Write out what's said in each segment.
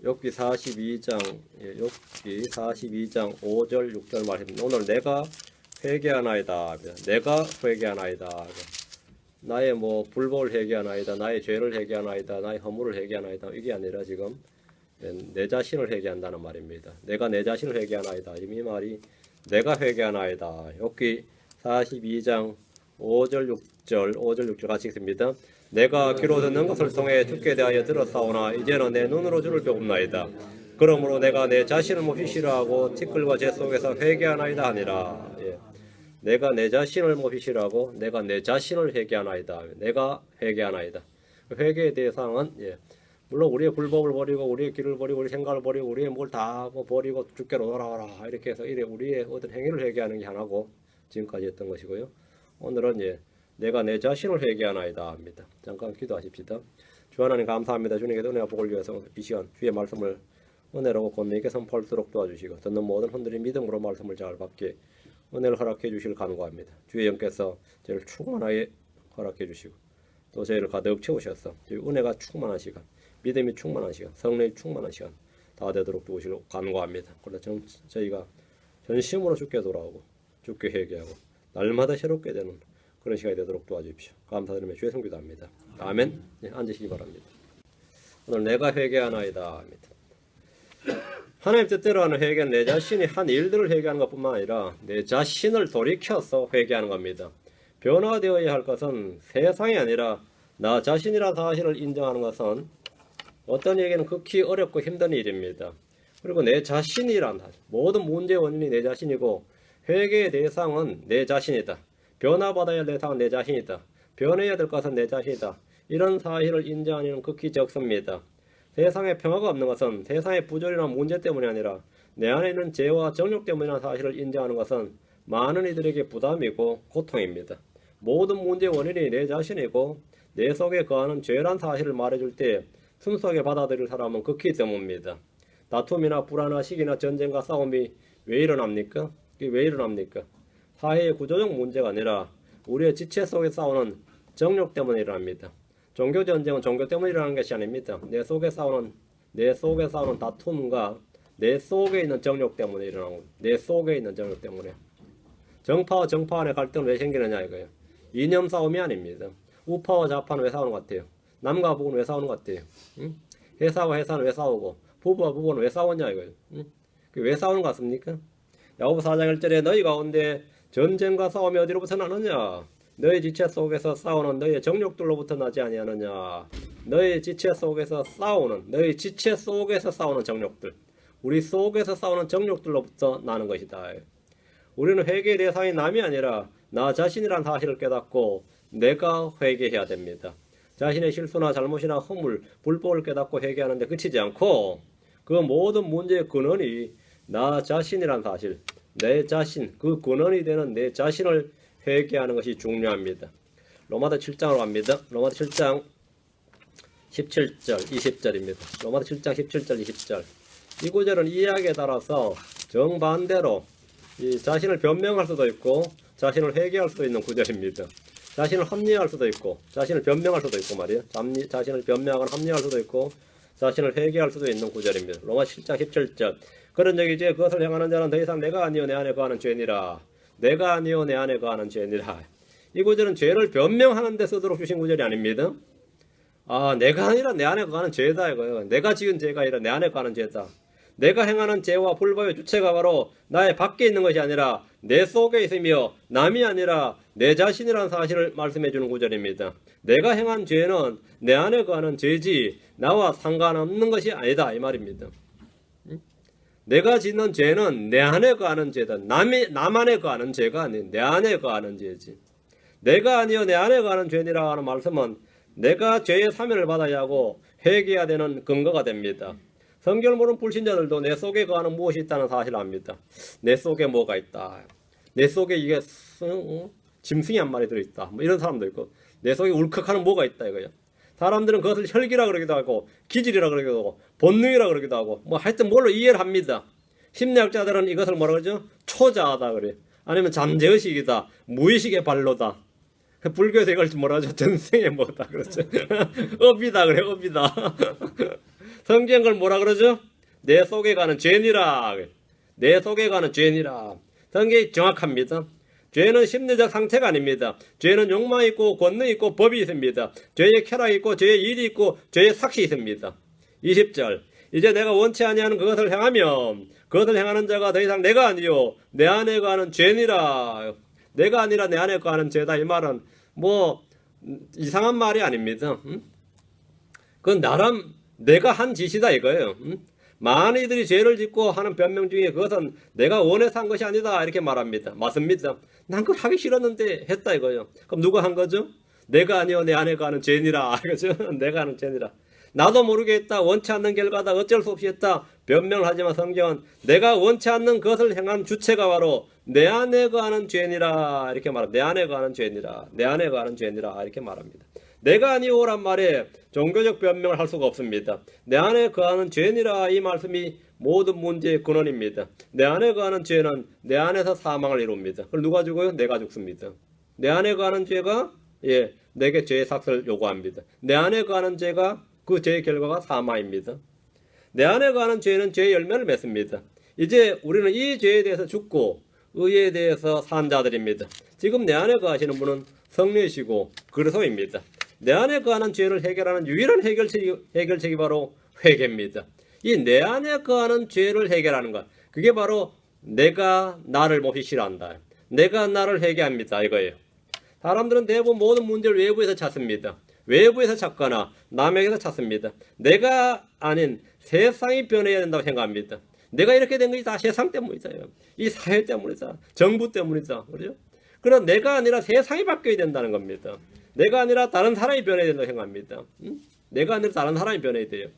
욥기 42장, 욥기 42장 5절 6절 말입니다. 오늘 내가 회개하나이다. 내가 회개하나이다. 나의 뭐 불법을 회개하나이다. 나의 죄를 회개하나이다. 나의 허물을 회개하나이다. 이게 아니라 지금 내 자신을 회개한다는 말입니다. 내가 내 자신을 회개하나이다. 이 말이 내가 회개하나이다. 욥기 42장 5절 6절 같이 읽습니다. 내가 귀로 듣는 것을 통해 주께 대하여 들었사오나 이제는 내 눈으로 주를 배웁나이다. 그러므로 내가 내 자신을 몹시 싫어하고 티끌과 재 속에서 회개하나이다 하니라. 내가 내 자신을 몹시 싫어하고 내가 내 자신을 회개하나이다. 내가 회개하나이다. 회개의 대상은 물론 우리의 불법을 버리고 우리의 길을 버리고 우리 생각을 버리고 우리의 뭘 다 버리고 주께로 돌아와라 이렇게 해서 우리의 어떤 행위를 회개하는 게 하나고 지금까지 했던 것이고요. 오늘은 내가 내 자신을 회개하나이다 합니다. 잠깐 기도하십시다. 주 하나님 감사합니다. 주님께서 은혜와 복을 위해서 이 시간 주의 말씀을 은혜로 권능있게 선포할수록 도와주시고 듣는 모든 분들이 믿음으로 말씀을 잘 받게 은혜를 허락해 주실 간구합니다. 주의 영께서 저희를 충만하게 허락해 주시고 또 저희를 가득 채우셔서 저희 은혜가 충만한 시간, 믿음이 충만한 시간, 성령이 충만한 시간 다 되도록 도우시려 간구합니다. 그러나 저희가 전심으로 주께 돌아오고 주께 회개하고 날마다 새롭게 되는 그런 시간이 되도록 도와주십시오. 감사드리며 주의 성기도합니다. 아멘. 앉으시기 바랍니다. 오늘 내가 회개하나이다 합니다. 하나님 뜻대로 하는 회개는 내 자신이 한 일들을 회개하는 것뿐만 아니라 내 자신을 돌이켜서 회개하는 겁니다. 변화되어야 할 것은 세상이 아니라 나 자신이라는 사실을 인정하는 것은 어떤 얘기는 극히 어렵고 힘든 일입니다. 그리고 내 자신이란 사실, 모든 문제의 원인이 내 자신이고 회개의 대상은 내 자신이다. 변화받아야 할 대상은 내 자신이다. 변해야 될 것은 내 자신이다. 이런 사실을 인정하는 일은 극히 적습니다. 세상에 평화가 없는 것은 세상의 부조리나 문제 때문이 아니라 내 안에 있는 죄와 정욕 때문이라는 사실을 인정하는 것은 많은 이들에게 부담이고 고통입니다. 모든 문제의 원인이 내 자신이고 내 속에 거하는 죄란 사실을 말해줄 때 순수하게 받아들일 사람은 극히 드뭅니다. 다툼이나 불안이나 시기나 전쟁과 싸움이 왜 일어납니까? 이게 왜 일어납니까? 사회의 구조적 문제가 아니라 우리의 지체 속에 싸우는 정욕 때문에 일어납니다. 종교 전쟁은 종교 때문에 일어나는 것이 아닙니다. 내 속에 싸우는 다툼과 내 속에 있는 정욕 때문에 일어나고 내 속에 있는 정욕 때문에 정파와 정파 간의 갈등은 왜 생기느냐 이거예요. 이념 싸움이 아닙니다. 우파와 좌파는 왜 싸우는 것 같아요? 남과 북은 왜 싸우는 것 같아요? 회사와 회사는 왜 싸우고 부부와 부부는 왜 싸웠냐 이거예요. 왜 싸우는 것 같습니까? 야고보 4장 1절에 너희 가운데 전쟁과 싸움이 어디로부터 나느냐? 너희 지체 속에서 싸우는 너희의 정욕들로부터 나지 아니하느냐? 너희 지체 속에서 싸우는 정욕들, 우리 속에서 싸우는 정욕들로부터 나는 것이다. 우리는 회개의 대상이 남이 아니라 나 자신이란 사실을 깨닫고 내가 회개해야 됩니다. 자신의 실수나 잘못이나 허물, 불법을 깨닫고 회개하는데 그치지 않고 그 모든 문제의 근원이 나 자신이란 사실, 내 자신, 그 근원이 되는 내 자신을 회개하는 것이 중요합니다. 로마서 7장으로 갑니다. 로마서 7장 17절, 20절입니다. 로마서 7장 17절, 20절. 이 구절은 이야기에 따라서 정반대로 자신을 변명할 수도 있고 자신을 회개할 수도 있는 구절입니다. 자신을 합리화할 수도 있고 자신을 변명할 수도 있고 말이에요. 자신을 변명하거나 합리화할 수도 있고 자신을 회개할 수도 있는 구절입니다. 로마서 7장 17절. 그런 적이 이제 그것을 행하는 자는 더 이상 내가 아니요 내 안에 거하는 죄니라. 내가 아니요 내 안에 거하는 죄니라. 이 구절은 죄를 변명하는 데 쓰도록 주신 구절이 아닙니다. 내가 아니라 내 안에 거하는 죄다 이거예요. 내가 지은 죄가 아니라 내 안에 거하는 죄다. 내가 행하는 죄와 불법의 주체가 바로 나의 밖에 있는 것이 아니라 내 속에 있으며 남이 아니라 내 자신이라는 사실을 말씀해 주는 구절입니다. 내가 행한 죄는 내 안에 거하는 죄지 나와 상관없는 것이 아니다 이 말입니다. 내가 짓는 죄는 내 안에 거하는 죄다. 남 안에 거하는 죄가 아닌 내 안에 거하는 죄지. 내가 아니요 내 안에 거하는 죄니라 하는 말씀은 내가 죄의 사면을 받아야 하고 회개해야 되는 근거가 됩니다. 성경을 모르는 불신자들도 내 속에 거하는 무엇이 있다는 사실을 압니다. 내 속에 뭐가 있다. 내 속에 이게 짐승이 한 마리 들어있다. 뭐 이런 사람도 있고 내 속에 울컥하는 뭐가 있다 이거야. 사람들은 그것을 혈기라 그러기도 하고 기질이라 그러기도 하고 본능이라 그러기도 하고 뭐 하여튼 뭘로 이해를 합니다. 심리학자들은 이것을 뭐라 그러죠? 초자하다 그래. 아니면 잠재의식이다. 무의식의 발로다. 불교에서 이걸 뭐라 하죠? 전생의 뭐다 그렇죠. 업이다 그래. 업이다. 성경 걸 뭐라 그러죠? 내 속에 가는 죄니라. 내 속에 가는 죄니라. 성경이 정확합니다. 죄는 심리적 상태가 아닙니다. 죄는 욕망이 있고 권능이 있고 법이 있습니다. 죄의 쾌락이 있고 죄의 일이 있고 죄의 삭시 있습니다. 20절 이제 내가 원치 아니하는 그것을 행하면 그것을 행하는 자가 더 이상 내가 아니요 내 안에 거하는 죄니라. 내가 아니라 내 안에 거하는 죄다. 이 말은 뭐 이상한 말이 아닙니다. 그건 나름 내가 한 짓이다 이거예요. 많은 이들이 죄를 짓고 하는 변명 중에 그것은 내가 원해서 한 것이 아니다 이렇게 말합니다. 맞습니다. 난 그걸 하기 싫었는데 했다 이거예요. 그럼 누가 한 거죠? 내가 아니요 내 안에 거하는 죄니라. 그죠? 내가 하는 죄니라. 나도 모르게 했다. 원치 않는 결과다. 어쩔 수 없이 했다. 변명을 하지만 성경은 내가 원치 않는 것을 행한 주체가 바로 내 안에 거하는 죄니라 이렇게 말합니다. 내 안에 거하는 죄니라. 내 안에 거하는 죄니라 이렇게 말합니다. 내가 아니오란 말에 종교적 변명을 할 수가 없습니다. 내 안에 거하는 죄니라 이 말씀이 모든 문제의 근원입니다. 내 안에 거하는 죄는 내 안에서 사망을 이룹니다. 그걸 누가 죽어요? 내가 죽습니다. 내 안에 거하는 죄가 내게 죄의 삭을 요구합니다. 내 안에 거하는 죄가 그 죄의 결과가 사망입니다. 내 안에 거하는 죄는 죄의 열매를 맺습니다. 이제 우리는 이 죄에 대해서 죽고 의에 대해서 산 자들입니다. 지금 내 안에 거하시는 분은 성령이시고 그리스도입니다. 내 안에 거하는 죄를 해결하는 유일한 해결책이 바로 회개입니다. 이 내 안에 거하는 죄를 해결하는 것, 그게 바로 내가 나를 몹시 싫어한다. 내가 나를 회개합니다. 이거예요. 사람들은 대부분 모든 문제를 외부에서 찾습니다. 외부에서 찾거나 남에게서 찾습니다. 내가 아닌 세상이 변해야 된다고 생각합니다. 내가 이렇게 된 것이 다 세상 때문이다. 이 사회 때문이다. 정부 때문이다. 그렇죠? 그럼 내가 아니라 세상이 바뀌어야 된다는 겁니다. 내가 아니라 다른 사람이 변해야 된다고 생각합니다. 내가 아니라 다른 사람이 변해야 돼요.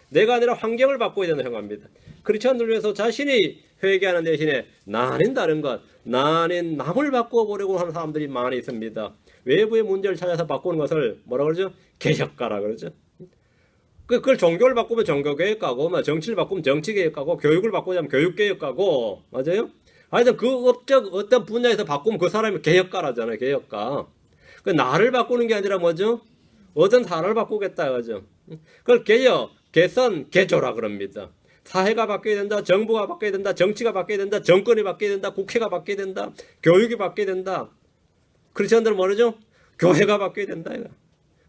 내가 아니라 환경을 바꿔야 된다고 생각합니다. 크리스천들 위해서 자신이 회개하는 대신에 나 아닌 다른 것, 나 아닌 남을 바꿔보려고 하는 사람들이 많이 있습니다. 외부의 문제를 찾아서 바꾸는 것을 뭐라 그러죠? 개혁가라 그러죠. 그걸 종교를 바꾸면 종교개혁가고, 정치를 바꾸면 정치개혁가고, 교육을 바꾸자면 교육개혁가고, 맞아요? 하여튼 그 업적 어떤 분야에서 바꾸면 그 사람이 개혁가라잖아요. 개혁가. 그 나를 바꾸는 게 아니라 뭐죠? 어떤 사람을 바꾸겠다 그죠? 그걸 개혁, 개선, 개조라 그럽니다. 사회가 바뀌어야 된다. 정부가 바뀌어야 된다. 정치가 바뀌어야 된다. 정권이 바뀌어야 된다. 국회가 바뀌어야 된다. 교육이 바뀌어야 된다. 크리스천들은 뭐죠? 교회가 바뀌어야 된다.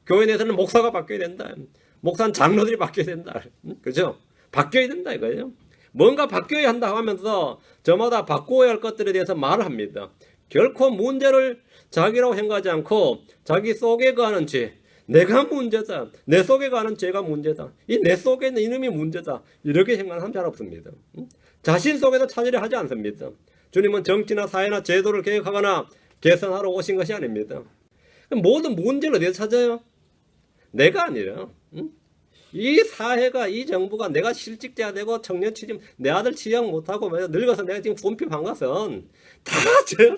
교회 내에서는 목사가 바뀌어야 된다. 목사는 장로들이 바뀌어야 된다. 그죠? 바뀌어야 된다 이거예요. 뭔가 바뀌어야 한다 하면서 저마다 바꾸어야 할 것들에 대해서 말을 합니다. 결코 문제를 자기라고 생각하지 않고 자기 속에 거하는 죄, 내가 문제다. 내 속에 거하는 죄가 문제다. 이 내 속에 있는 이놈이 문제다. 이렇게 생각하는 사람 잘 없습니다. 자신 속에서 찾으려 하지 않습니다. 주님은 정치나 사회나 제도를 개혁하거나 개선하러 오신 것이 아닙니다. 모든 문제를 어디서 찾아요? 내가 아니라 이 사회가, 이 정부가 내가 실직돼야 되고 청년 취직, 내 아들 취업 못하고 늙어서 내가 지금 곰핍한 것은 다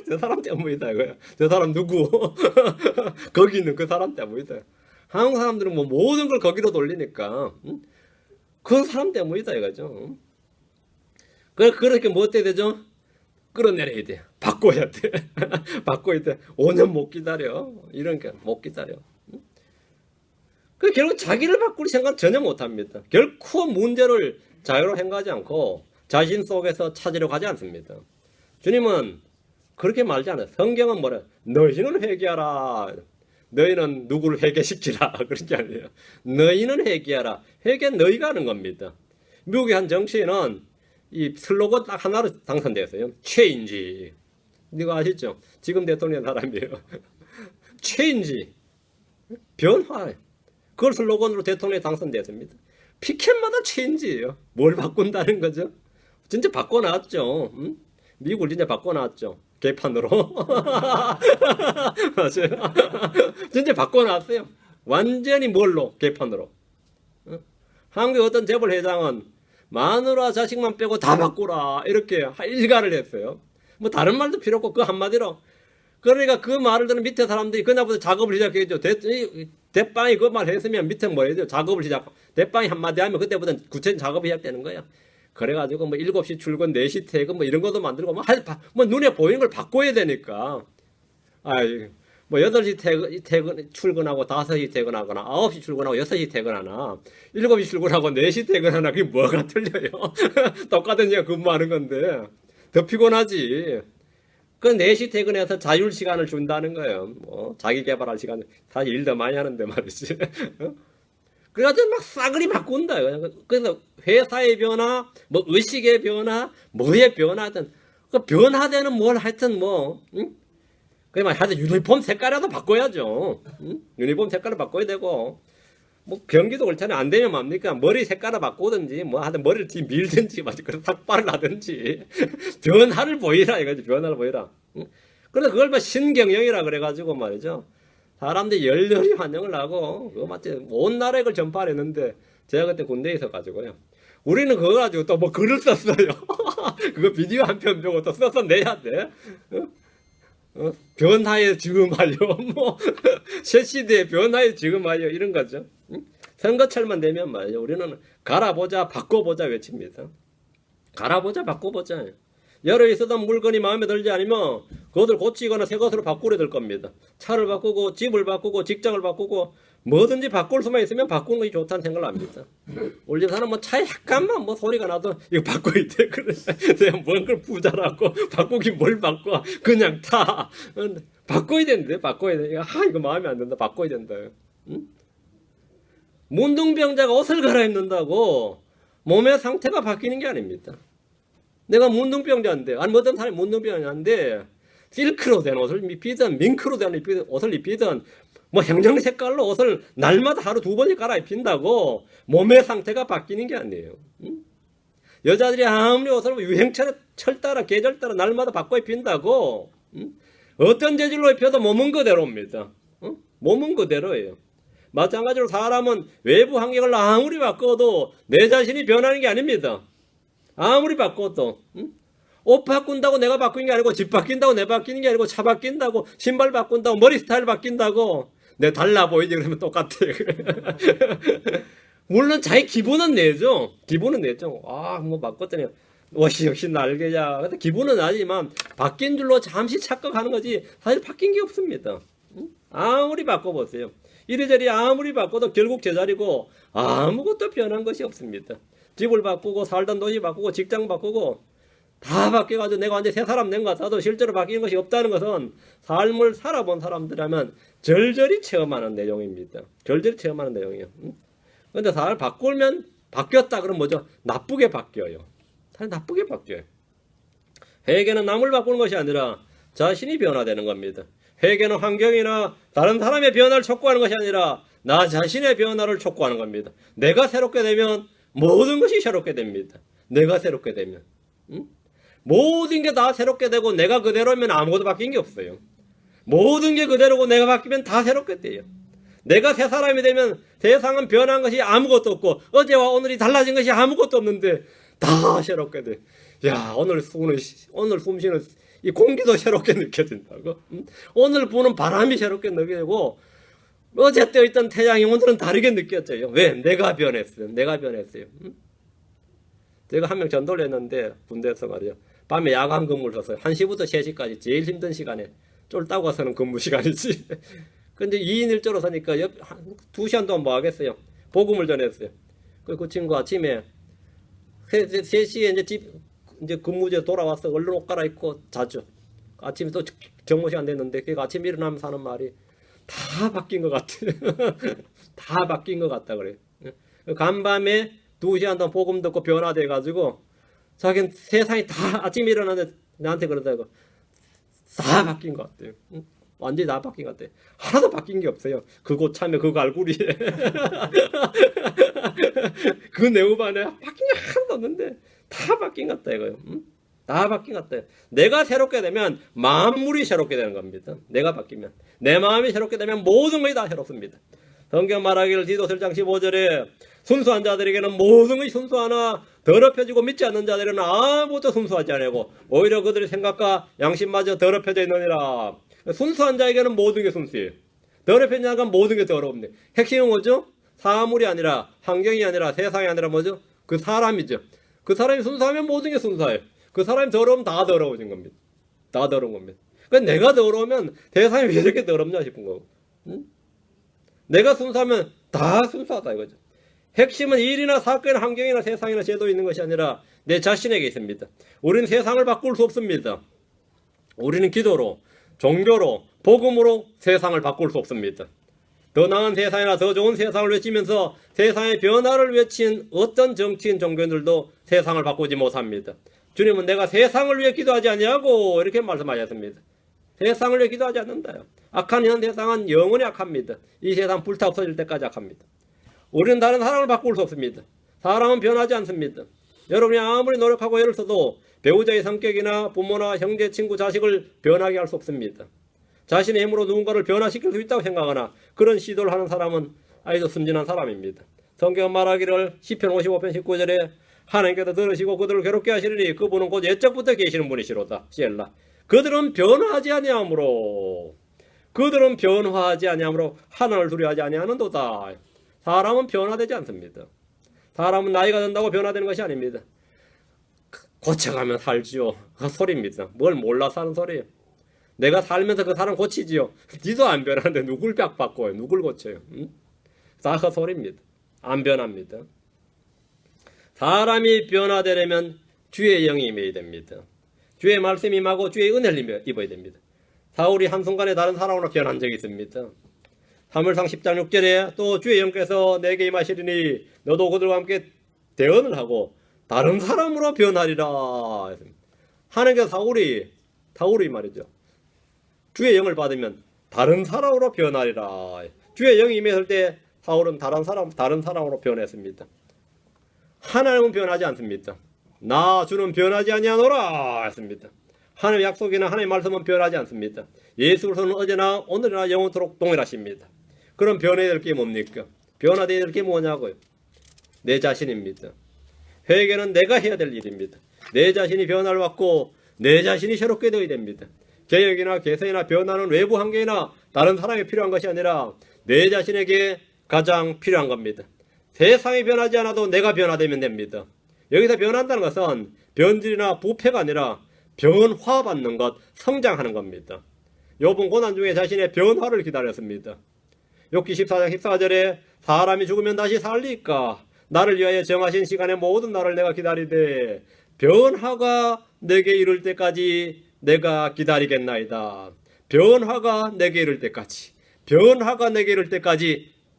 저 사람 때문이다 이거야. 저 사람 누구? 거기 있는 그 사람 때문이다. 한국 사람들은 뭐 모든 걸 거기로 돌리니까 그 사람 때문이다 이거죠. 그렇게 뭐 어떻게 되죠? 끌어내려야 돼. 바꿔야 돼. 바꿔야 돼. 5년 못 기다려. 이런 게 못 기다려. 결국 자기를 바꿀 생각 전혀 못합니다. 결코 문제를 자유로 행하지 않고 자신 속에서 찾으려고 하지 않습니다. 주님은 그렇게 말지 않아요. 성경은 뭐래? 너희는 회개하라. 너희는 누구를 회개시키라. 그러지 않아요. 너희는 회개하라. 회개는 너희가 하는 겁니다. 미국의 한 정치인은 이 슬로건 딱 하나로 당선됐어요. 체인지. 이거 아시죠? 지금 대통령 사람이에요. 체인지. 변화. 그걸 슬로건으로 대통령에 당선됐습니다. 피켓마다 체인지예요. 뭘 바꾼다는 거죠? 진짜 바꿔놨죠. 미국을 진짜 바꿔놨죠. 개판으로. 맞아요. 진짜 바꿔놨어요. 완전히 뭘로? 개판으로. 한국의 어떤 재벌 회장은 마누라 자식만 빼고 다 바꾸라 이렇게 일가를 했어요. 뭐 다른 말도 필요 없고 그 한마디로. 그러니까 그 말을 듣는 밑에 사람들이 그날부터 작업을 시작했죠. 대빵이 그 말 했으면 밑에 뭐 해야 돼요? 작업을 시작. 대빵이 한마디 하면 그때부터 구체적인 작업이 시작되는 거야. 그래가지고 뭐 7시 출근, 4시 퇴근 뭐 이런 것도 만들고 뭐 눈에 보이는 걸 바꿔야 되니까. 뭐 8시 출근하고 5시 퇴근하거나 9시 출근하고 6시 퇴근하나 7시 출근하고 4시 퇴근하나 그게 뭐가 틀려요? 똑같은 시간 근무하는 건데 더 피곤하지. 그 4시 퇴근해서 자율 시간을 준다는 거예요. 뭐 자기 개발할 시간 사실 일 더 많이 하는데 말이지. 그래가지고 막 싸그리 바꾼다. 그래서 회사의 변화, 뭐 의식의 변화, 뭐의 변화든 그 변화되는 뭘 하여튼 뭐 응? 그냥 하여튼 유니폼 색깔이라도 바꿔야죠. 응? 유니폼 색깔을 바꿔야 되고 뭐 경기도 그렇잖아요. 안 되면 뭡니까? 머리 색깔을 바꾸든지 뭐 하여튼 머리를 뒤 밀든지 그런 삭발을 하든지 변화를 보이라 이거지. 변화를 보이라. 응? 그래서 그걸 뭐 신경영이라 그래가지고 말이죠. 사람들이 열렬히 환영을 하고 그거 마치 온 나라에 그걸 전파했는데 제가 그때 군대에 있어가지고요. 우리는 그거 가지고 또 뭐 글을 썼어요. 그거 비디오 한 편 보고 또 써서 내야 돼. 변화에 지금하여 뭐 새 시대의 변화에 지금하여 이런 거죠. 선거철만 되면 말이죠. 우리는 갈아보자 바꿔보자 외칩니다. 갈아보자 바꿔보자. 여러 있었던 물건이 마음에 들지 않으면 그것을 고치거나 새 것으로 바꾸려 될 겁니다. 차를 바꾸고 집을 바꾸고 직장을 바꾸고 뭐든지 바꿀 수만 있으면 바꾸는 것이 좋다는 생각을 합니다. 우리 집 사람 뭐 차에 약간만 뭐 소리가 나도 이거 바꿔야 돼. 그래. 내가 뭔걸 부자라고 바꾸긴 뭘 바꿔. 그냥 타. 바꿔야 되는데 바꿔야 돼. 이거 마음에 안 든다. 바꿔야 된다. 응? 문둥병자가 옷을 갈아입는다고 몸의 상태가 바뀌는 게 아닙니다. 내가 문둥병자인데, 아니, 어떤 사람이 문둥병자인데, 실크로 된 옷을 입히든, 밍크로 된 옷을 입히든, 뭐 행정 색깔로 옷을 날마다 하루 2번씩 갈아입힌다고 몸의 상태가 바뀌는 게 아니에요. 응? 여자들이 아무리 옷을 유행철 따라, 계절 따라 날마다 바꿔 입힌다고, 응? 어떤 재질로 입혀도 몸은 그대로입니다. 응? 몸은 그대로예요. 마찬가지로 사람은 외부 환경을 아무리 바꿔도 내 자신이 변하는 게 아닙니다. 아무리 바꿔도 응? 옷 바꾼다고 내가 바뀌는 게 아니고 집 바뀐다고 내가 바뀌는 게 아니고 차 바뀐다고 신발 바꾼다고 머리 스타일 바뀐다고 내 달라 보이지 그러면 똑같아. 물론 자기 기분은 내죠. 기분은 내죠. 뭐 바꿨더니 옷이 역시 날개야. 기분은 나지만 바뀐 줄로 잠시 착각하는 거지 사실 바뀐 게 없습니다. 응? 아무리 바꿔보세요. 이리저리 아무리 바꿔도 결국 제자리고 아무것도 변한 것이 없습니다. 집을 바꾸고 살던 도시 바꾸고 직장 바꾸고 다 바뀌어가지고 내가 완전 새 사람 된 것 같아도 실제로 바뀌는 것이 없다는 것은 삶을 살아본 사람들이라면 절절히 체험하는 내용입니다. 절절히 체험하는 내용이에요. 그런데 사람을 바꾸면 바뀌었다 그러면 뭐죠? 나쁘게 바뀌어요. 사실 나쁘게 바뀌어요. 회개는 남을 바꾸는 것이 아니라 자신이 변화되는 겁니다. 회개는 환경이나 다른 사람의 변화를 촉구하는 것이 아니라 나 자신의 변화를 촉구하는 겁니다. 내가 새롭게 되면 모든 것이 새롭게 됩니다. 내가 새롭게 되면. 응? 모든 게 다 새롭게 되고 내가 그대로면 아무것도 바뀐 게 없어요. 모든 게 그대로고 내가 바뀌면 다 새롭게 돼요. 내가 새 사람이 되면 세상은 변한 것이 아무것도 없고 어제와 오늘이 달라진 것이 아무것도 없는데 다 새롭게 돼. 야, 오늘 숨쉬는 이 공기도 새롭게 느껴진다고. 응? 오늘 부는 바람이 새롭게 느껴지고 어제 떠있던 태양이 오늘은 다르게 느껴져요. 왜? 내가 변했어요. 내가 변했어요. 응? 제가 한 명 전도를 했는데 군대에서 말이요. 밤에 야간 근무를 했어요. 1시부터 3시까지 제일 힘든 시간에 쫄따고 가서는 근무 시간이지. 근데 2인 1조로 서니까 2시간 동안 뭐 하겠어요. 복음을 전했어요. 그 친구 아침에 3시에 이제 근무제 돌아와서 얼른 옷 갈아입고 자죠. 아침에 또 정모 시간 됐는데 걔가 아침 일어나면서 하는 말이 다 바뀐 것 같아. 다 바뀐 것 같다 그래. 간밤에 2시간 동안 복음 듣고 변화돼 가지고 자기는 세상이 다 아침에 일어나는데 나한테 그러다가 다 바뀐 것 같아요. 완전히 다 바뀐 것 같아요. 하나도 바뀐 게 없어요. 그 고참에 그 갈구리에 그 네오반에 바뀐 게 하나도 없는데 다 바뀐 것 같다 이거요. 다 바뀐 것 같아요. 내가 새롭게 되면 만물이 새롭게 되는 겁니다. 내가 바뀌면 내 마음이 새롭게 되면 모든 것이 다 새롭습니다. 성경 말하기를 디도서 1장 15절에 순수한 자들에게는 모든 것이 순수하나 더럽혀지고 믿지 않는 자들에게는 아무것도 순수하지 않고 오히려 그들의 생각과 양심마저 더럽혀져 있느니라. 순수한 자에게는 모든 게 순수해요. 더럽혀진 자가 모든 게 더럽네. 핵심은 뭐죠? 사물이 아니라 환경이 아니라 세상이 아니라 뭐죠? 그 사람이죠. 그 사람이 순수하면 모든 게 순수해요. 그 사람이 더러우면 다 더러워진 겁니다. 다 더러운 겁니다. 그러니까 내가 더러우면 세상이 왜 이렇게 더럽냐 싶은 거고. 응? 내가 순수하면 다 순수하다 이거죠. 핵심은 일이나 사건이나 환경이나 세상이나 제도에 있는 것이 아니라 내 자신에게 있습니다. 우리는 세상을 바꿀 수 없습니다. 우리는 기도로, 종교로, 복음으로 세상을 바꿀 수 없습니다. 더 나은 세상이나 더 좋은 세상을 외치면서 세상의 변화를 외친 어떤 정치인, 종교인들도 세상을 바꾸지 못합니다. 주님은 내가 세상을 위해 기도하지 아니하고 이렇게 말씀하셨습니다. 세상을 위해 기도하지 않는다요. 악한 현 세상은 영원히 악합니다. 이 세상 불타 없어질 때까지 악합니다. 우리는 다른 사람을 바꿀 수 없습니다. 사람은 변하지 않습니다. 여러분이 아무리 노력하고 애를 써도 배우자의 성격이나 부모나 형제, 친구, 자식을 변하게 할 수 없습니다. 자신의 힘으로 누군가를 변화시킬 수 있다고 생각하나 그런 시도를 하는 사람은 아주 순진한 사람입니다. 성경은 말하기를 시편 55편 19절에 하나님께서 들으시고 그들을 괴롭게 하시리니 그분은 곧 옛적부터 계시는 분이시로다. 시엘라. 그들은 변화하지 아니하므로 하나님을 두려워하지 아니하는도다. 사람은 변화되지 않습니다. 사람은 나이가 든다고 변화되는 것이 아닙니다. 고쳐가면 살지요. 그 소리입니다. 뭘 몰라서 하는 소리예요. 내가 살면서 그 사람 고치지요. 니도 안 변하는데 누굴 벽바꿔요? 누굴 고쳐요? 다 그 소리입니다. 안 변합니다. 사람이 변화되려면 주의 영이 임해야 됩니다. 주의 말씀이 임하고 주의 은혜를 입어야 됩니다. 사울이 한순간에 다른 사람으로 변한 적이 있습니다. 사무엘상 10장 6절에 또 주의 영께서 내게 임하시리니 너도 그들과 함께 대언을 하고 다른 사람으로 변하리라. 하나님께서 사울이 말이죠. 주의 영을 받으면 다른 사람으로 변하리라. 주의 영이 임했을 때 사울은 다른 사람으로 변했습니다. 하나님은 변하지 않습니다. 나 주는 변하지 아니하노라 했습니다. 하나님의 약속이나 하나님의 말씀은 변하지 않습니다. 예수 그리스도는 어제나 오늘이나 영원토록 동일하십니다. 그럼 변해야 될 게 뭡니까? 변화되어야 될 게 뭐냐고요? 내 자신입니다. 회개는 내가 해야 될 일입니다. 내 자신이 변화를 받고 내 자신이 새롭게 되어야 됩니다. 개혁이나 개선이나 변화는 외부 환경이나 다른 사람이 필요한 것이 아니라 내 자신에게 가장 필요한 겁니다. 세상이 변하지 않아도 내가 변화되면 됩니다. 여기서 변한다는 것은 변질이나 부패가 아니라 변화받는 것, 성장하는 겁니다. 욥은 고난 중에 자신의 변화를 기다렸습니다. 욥기 14장 14절에 사람이 죽으면 다시 살리까 나를 위하여 정하신 시간에 모든 날을 내가 기다리되 변화가 내게 이를 때까지 내가 기다리겠나이다. 변화가 내게 이를 때까지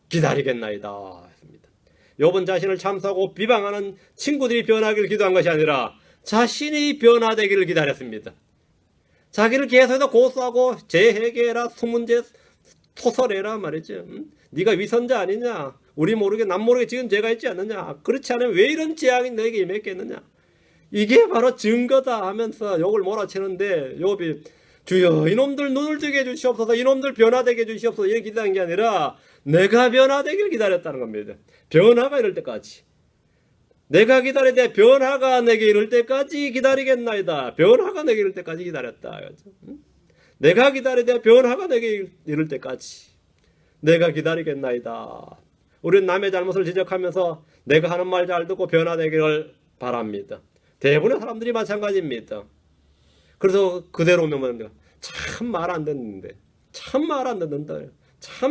기다리겠나이다. 했습니다. 욥은 자신을 참수하고 비방하는 친구들이 변하기를 기도한 것이 아니라 자신이 변화되기를 기다렸습니다. 자기를 계속해서 고소하고 재회개해라, 수문제 토설해라 말이죠. 네가 위선자 아니냐? 우리 모르게 남 모르게 지은 죄가 있지 않느냐? 그렇지 않으면 왜 이런 재앙이 너에게 임했겠느냐? 이게 바로 증거다 하면서 욕을 몰아치는데 욥이 주여 이놈들 눈을 뜨게 해주시옵소서, 이놈들 변화되게 해주시옵소서 이렇게 기도한 게 아니라 내가 변화되길 기다렸다는 겁니다. 변화가 이럴 때까지 내가 기다리되 변화가 내게 이를 때까지 기다리겠나이다. 변화가 내게 이를 때까지 기다렸다. 내가 기다리되 변화가 내게 이를 때까지 내가 기다리겠나이다. 우리는 남의 잘못을 지적하면서 내가 하는 말 잘 듣고 변화되기를 바랍니다. 대부분의 사람들이 마찬가지입니다. 그래서 그대로 오면 참 말 안 듣는데 참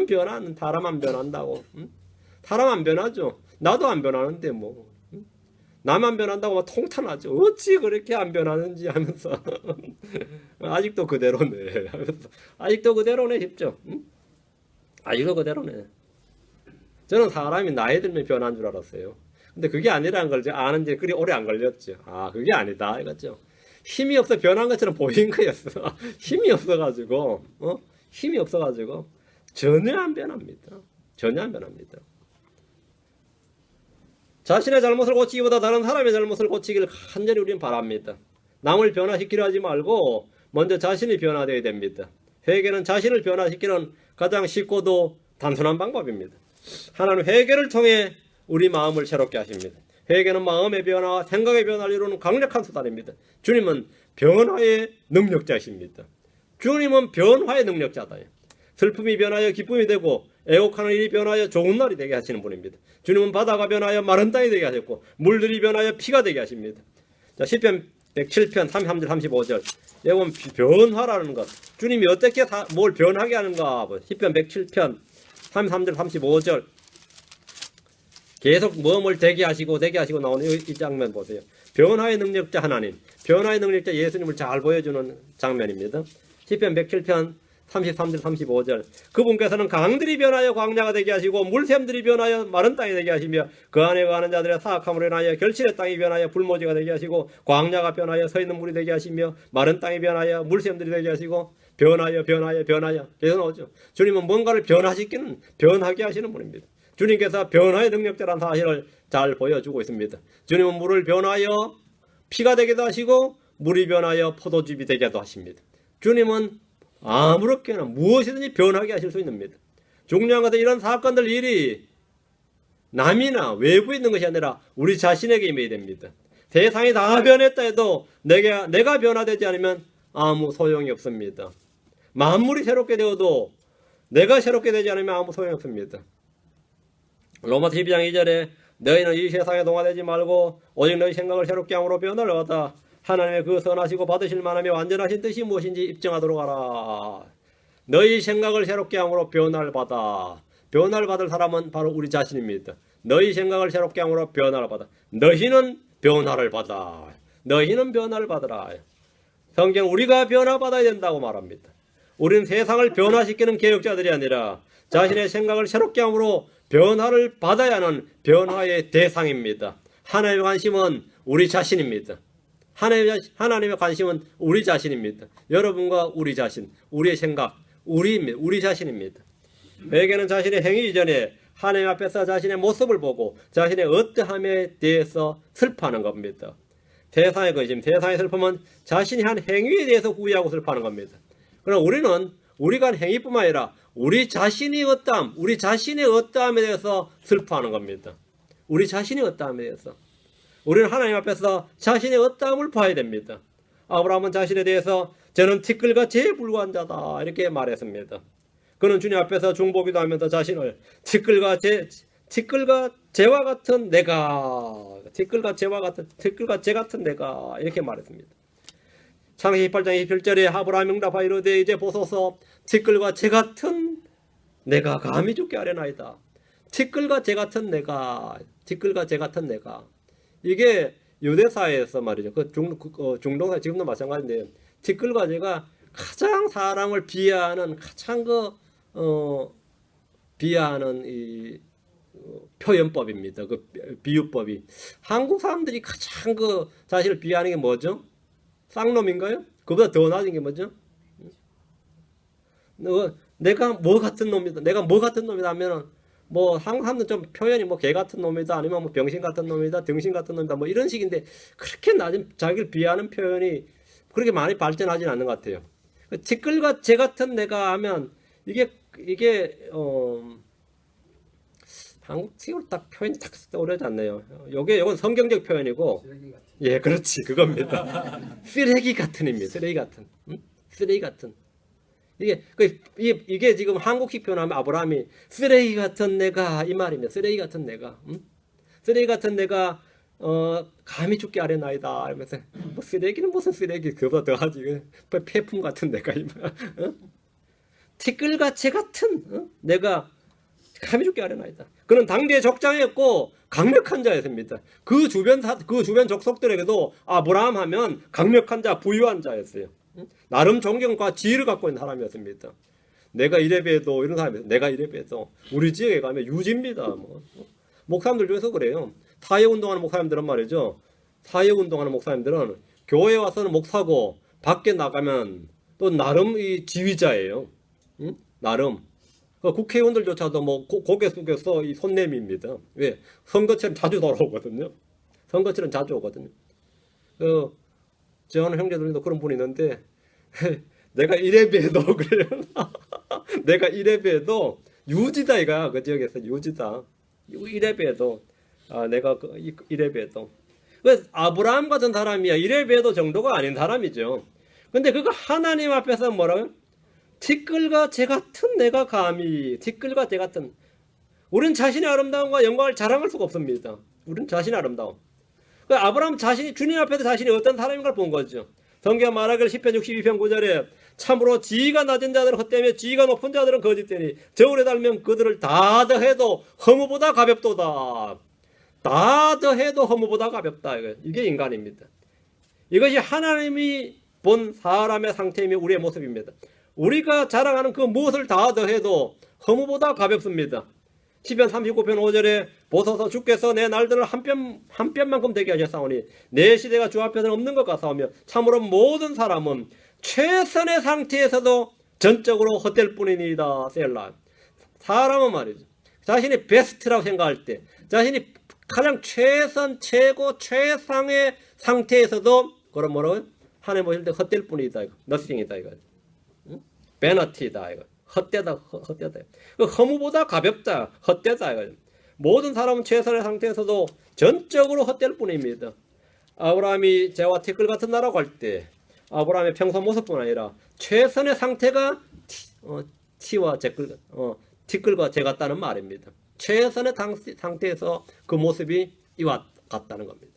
변화 안 사람 안 변한다고. 사람 안 변하죠. 나도 안 변하는데 뭐 나만 변한다고 막 통탄하죠. 어찌 그렇게 안 변하는지 하면서 아직도 그대로네 하면서 아직도 그대로네 싶죠. 아직도 그대로네. 저는 사람이 나이 들면 변한 줄 알았어요. 근데 그게 아니라는 걸 아는 지 그리 오래 안 걸렸죠. 아 그게 아니다 이거죠. 힘이 없어 변한 것처럼 보인 거였어. 힘이 없어가지고 전혀 안 변합니다. 자신의 잘못을 고치기보다 다른 사람의 잘못을 고치기를 간절히 우리는 바랍니다. 남을 변화시키려 하지 말고 먼저 자신이 변화되어야 됩니다. 회개는 자신을 변화시키는 가장 쉽고도 단순한 방법입니다. 하나님 회개를 통해 우리 마음을 새롭게 하십니다. 회개는 마음의 변화와 생각의 변화를 이루는 강력한 수단입니다. 주님은 변화의 능력자이십니다. 주님은 변화의 능력자다. 슬픔이 변하여 기쁨이 되고 애곡하는 일이 변하여 좋은 날이 되게 하시는 분입니다. 주님은 바다가 변하여 마른 땅이 되게 하셨고 물들이 변하여 피가 되게 하십니다. 자, 시편 107편 33절 35절. 여러분 변화라는 것. 주님이 어떻게 뭘 변하게 하는가. 시편 107편 33절 35절. 계속 뭘 대기하시고 나오는 이 장면 보세요. 변화의 능력자 하나님, 변화의 능력자 예수님을 잘 보여주는 장면입니다. 시편 107편 33절 35절. 그분께서는 강들이 변하여 광야가 되게 하시고 물샘들이 변하여 마른 땅이 되게 하시며 그 안에 거하는 자들의 사악함으로 인하여 결실의 땅이 변하여 불모지가 되게 하시고 광야가 변하여 서 있는 물이 되게 하시며 마른 땅이 변하여 물샘들이 되게 하시고 변하여 계속 나오죠. 주님은 뭔가를 변하게 하시는 분입니다. 주님께서 변화의 능력자라는 사실을 잘 보여주고 있습니다. 주님은 물을 변하여 피가 되게도 하시고 물이 변하여 포도즙이 되게도 하십니다. 주님은 아무렇게나 무엇이든지 변하게 하실 수 있습니다. 중요한 것은 이런 사건들 일이 남이나 외부에 있는 것이 아니라 우리 자신에게 임해야 됩니다. 세상이 다 변했다 해도 내가 변화되지 않으면 아무 소용이 없습니다. 만물이 새롭게 되어도 내가 새롭게 되지 않으면 아무 소용이 없습니다. 로마서 12장 2절에 너희는 이 세상에 동화되지 말고 오직 너희 생각을 새롭게 함으로 변화를 얻어 하나님의 그 선하시고 받으실 만하며 완전하신 뜻이 무엇인지 입증하도록 하라. 너희 생각을 새롭게 함으로 변화를 받아. 변화를 받을 사람은 바로 우리 자신입니다. 너희 생각을 새롭게 함으로 변화를 받아. 너희는 변화를 받아. 너희는 변화를 받으라. 성경 우리가 변화받아야 된다고 말합니다. 우리는 세상을 변화시키는 개혁자들이 아니라 자신의 생각을 새롭게 함으로 변화를 받아야 하는 변화의 대상입니다. 하나님의 관심은 우리 자신입니다. 하나님의 관심은 우리 자신입니다. 여러분과 우리 자신, 우리의 생각, 우리 자신입니다. 회개는 자신의 행위 이전에 하나님 앞에서 자신의 모습을 보고 자신의 어떠함에 대해서 슬퍼하는 겁니다. 세상의 근심, 세상의 슬픔은 자신이 한 행위에 대해서 후회하고 슬퍼하는 겁니다. 그러나 우리가 한 행위뿐만 아니라 우리 자신의 어떠함에 대해서 슬퍼하는 겁니다. 우리 자신의 어떠함에 대해서. 우리는 하나님 앞에서 자신의 어떠함을 봐야 됩니다. 아브라함은 자신에 대해서 저는 티끌과 재에 불과한 자다 이렇게 말했습니다. 그는 주님 앞에서 중보기도 하면서 자신을 티끌과 재와 같은 내가 이렇게 말했습니다. 창세기 18장 27절에 아브라함이 응답하여 이르되 이제 보소서 티끌과 재 같은 내가 감히 죽게 하려나이다. 티끌과 재 같은 내가 이게 유대사회에서 말이죠. 중동사 지금도 마찬가지인데 티끌과 재가 가장 사람을 비하하는 비하하는 이 표현법입니다. 그 비유법이. 한국 사람들이 가장 자신을 비하하는 게 뭐죠? 쌍놈인가요? 그보다 더 낮은 게 뭐죠? 내가 뭐 같은 놈이다 하면은 뭐 한국 사람들 좀 표현이 뭐 개 같은 놈이다 아니면 뭐 병신 같은 놈이다 등신 같은 놈이다 뭐 이런 식인데 그렇게 낮은 자기를 비하하는 표현이 그렇게 많이 발전하지는 않는 것 같아요. 티끌과 재 같은 내가 하면 이게 한국식으로 딱 표현이 딱 떠오르지 않네요. 이건 성경적 표현이고 예 그렇지 그겁니다. 쓰레기 같은입니다. 쓰레기 같은. 이게 지금 한국식 표현하면 아브라함이 쓰레기 같은 내가 이 말입니다. 쓰레기 같은 내가 감히 죽게 하려나이다 이러면서 뭐 쓰레기는 무슨 쓰레기 그보다 더하지 폐품 같은 내가 이 말. 티끌과 재 같은 내가 감히 죽게 하려나이다. 그는 당대의 적장이었고 강력한 자였습니다. 그 주변 족속들에게도 아브라함 하면 강력한 자, 부유한 자였어요. 나름 존경과 지혜를 갖고 있는 사람이었습니다. 내가 이래 봬도 이런 사람이었어요. 내가 이래 봬도 우리 지역에 가면 유지입니다. 목사님들 중에서 그래요. 사회운동하는 목사님들은 말이죠. 사회운동하는 목사님들은 교회에 와서는 목사고 밖에 나가면 또 나름 이 지휘자예요. 나름. 국회의원들조차도 뭐 고개 숙여서 이 손님입니다. 왜? 선거철은 자주 돌아오거든요. 선거철은 자주 오거든요. 저는 형제들도 그런 분이 있는데 내가 이래 봬도 그래요. 내가 이래 봬도 유지다 이가 그 지역에서 유지다. 이래 봬도 내가 이래 봬도. 아브라함 같은 사람이야 이래 봬도 정도가 아닌 사람이죠. 근데 그거 하나님 앞에서 뭐라고요? 티끌과 재 같은 내가 감히 티끌과 재 같은 우리는 자신의 아름다움과 영광을 자랑할 수가 없습니다. 우리는 자신의 아름다움. 그 아브라함 자신이 주님 앞에서 자신이 어떤 사람인 걸 본 거죠. 성경 말하기를 10편 62편 9절에 참으로 지위가 낮은 자들은 헛되며 지위가 높은 자들은 거짓되니 저울에 달면 그들을 다 더해도 허무보다 가볍도다. 다 더해도 허무보다 가볍다. 이게 인간입니다. 이것이 하나님이 본 사람의 상태이며 우리의 모습입니다. 우리가 자랑하는 그 무엇을 다 더해도 허무보다 가볍습니다. 시편 39편 5절에 보소서 주께서 내 날들을 한 뼘만큼 되게 하셨사오니 내 시대가 주 앞에서는 없는 것 같사오며 참으로 모든 사람은 최선의 상태에서도 전적으로 헛될 뿐이니이다. 셀라. 사람은 말이죠. 자신이 베스트라고 생각할 때 자신이 가장 최선 최고 최상의 상태에서도 그런 뭐라고요? 하나님 보실 때 헛될 뿐이다. 이거. 너싱이다. 이거. 베너티다. 이거. 헛되다. 헛되다. 허무보다 가볍다. 헛되다. 이거. 모든 사람은 최선의 상태에서도 전적으로 헛될 뿐입니다. 아브라함이 재와 티끌 같은 나라고 할 때 아브라함의 평소 모습뿐 아니라 최선의 상태가 티와 티끌과 재 같다는 말입니다. 최선의 상태에서 그 모습이 이와 같다는 겁니다.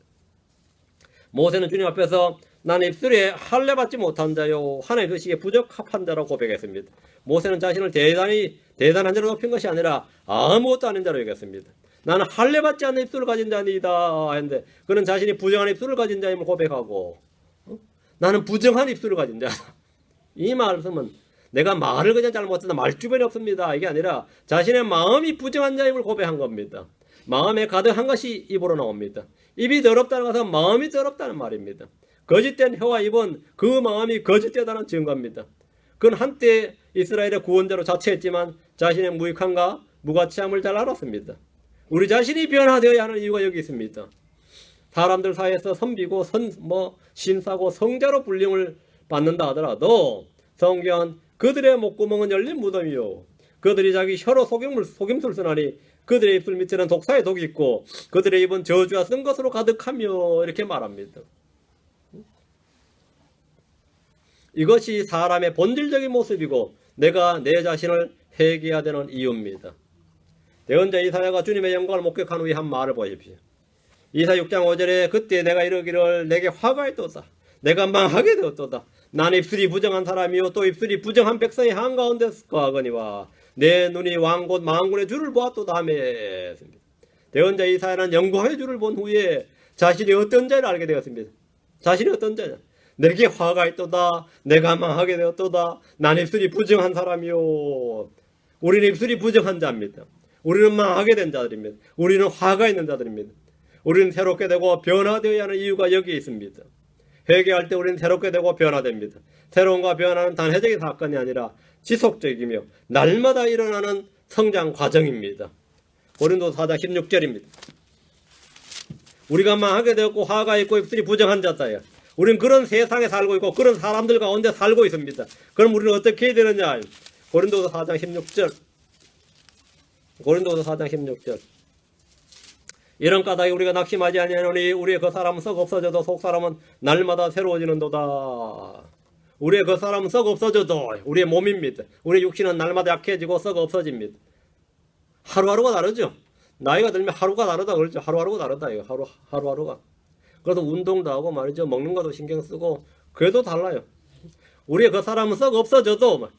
모세는 주님 앞에서 나는 입술에 할례 받지 못한 자요 하나님 드시기에 부적합한 자라고 고백했습니다. 모세는 자신을 대단한 자로 높인 것이 아니라 아무것도 아닌 자로 여겼습니다. 나는 할례 받지 않는 입술을 가진 자니다 했는데 그는 자신이 부정한 입술을 가진 자임을 고백하고 나는 부정한 입술을 가진 자다. 이 말씀은 내가 말을 그냥 잘못했다 말주변이 없습니다. 이게 아니라 자신의 마음이 부정한 자임을 고백한 겁니다. 마음에 가득한 것이 입으로 나옵니다. 입이 더럽다는 것은 마음이 더럽다는 말입니다. 거짓된 혀와 입은 그 마음이 거짓되다는 증거입니다. 그는 한때 이스라엘의 구원자로 자처했지만 자신의 무익함과 무가치함을 잘 알았습니다. 우리 자신이 변화되어야 하는 이유가 여기 있습니다. 사람들 사이에서 선비고 신사고 성자로 불림을 받는다 하더라도 성경은 그들의 목구멍은 열린 무덤이요 그들이 자기 혀로 속임수를 쓰나니 그들의 입술 밑에는 독사의 독이 있고 그들의 입은 저주와 쓴 것으로 가득하며 이렇게 말합니다. 이것이 사람의 본질적인 모습이고 내가 내 자신을 회개해야 되는 이유입니다. 예언자 이사야가 주님의 영광을 목격한 후에 한 말을 보십시오. 이사 6장 5절에 그때 내가 이르기를 내게 화가 있도다. 내가 망하게 되었도다. 난 입술이 부정한 사람이요 또 입술이 부정한 백성이 한가운데서 거하거니와 내 눈이 왕곧 만군의 주를 보았도다 하며 예언자 이사야는 영광의 주를 본 후에 자신이 어떤 자를 알게 되었습니다. 자신이 어떤 자냐? 내게 화가 있도다. 내가 망하게 되었도다. 난 입술이 부정한 사람이요. 우리는 입술이 부정한 자입니다. 우리는 망하게 된 자들입니다. 우리는 화가 있는 자들입니다. 우리는 새롭게 되고 변화되어야 하는 이유가 여기에 있습니다. 회개할 때 우리는 새롭게 되고 변화됩니다. 새로움과 변화는 단회적인 사건이 아니라 지속적이며 날마다 일어나는 성장 과정입니다. 고린도서 4장 16절입니다. 우리가 망하게 되었고 화가 있고 입술이 부정한 자다야. 우리는 그런 세상에 살고 있고 그런 사람들 가운데 살고 있습니다. 그럼 우리는 어떻게 해야 되느냐? 고린도서 4장 16절. 고린도서 4장 16절. 이런 까닭에 우리가 낙심하지 아니하노니 우리의 그 사람은 썩 없어져도 속 사람은 날마다 새로워지는도다. 우리의 그 사람은 썩 없어져도 우리의 몸입니다. 우리의 육신은 날마다 약해지고 썩 없어집니다. 하루하루가 다르죠. 나이가 들면 하루가 다르다 그러죠. 하루하루가 다르다 이거 하루하루가. 그래서 운동도 하고 말이죠. 먹는 것도 신경 쓰고 그래도 달라요. 우리의 그 사람은 썩 없어져도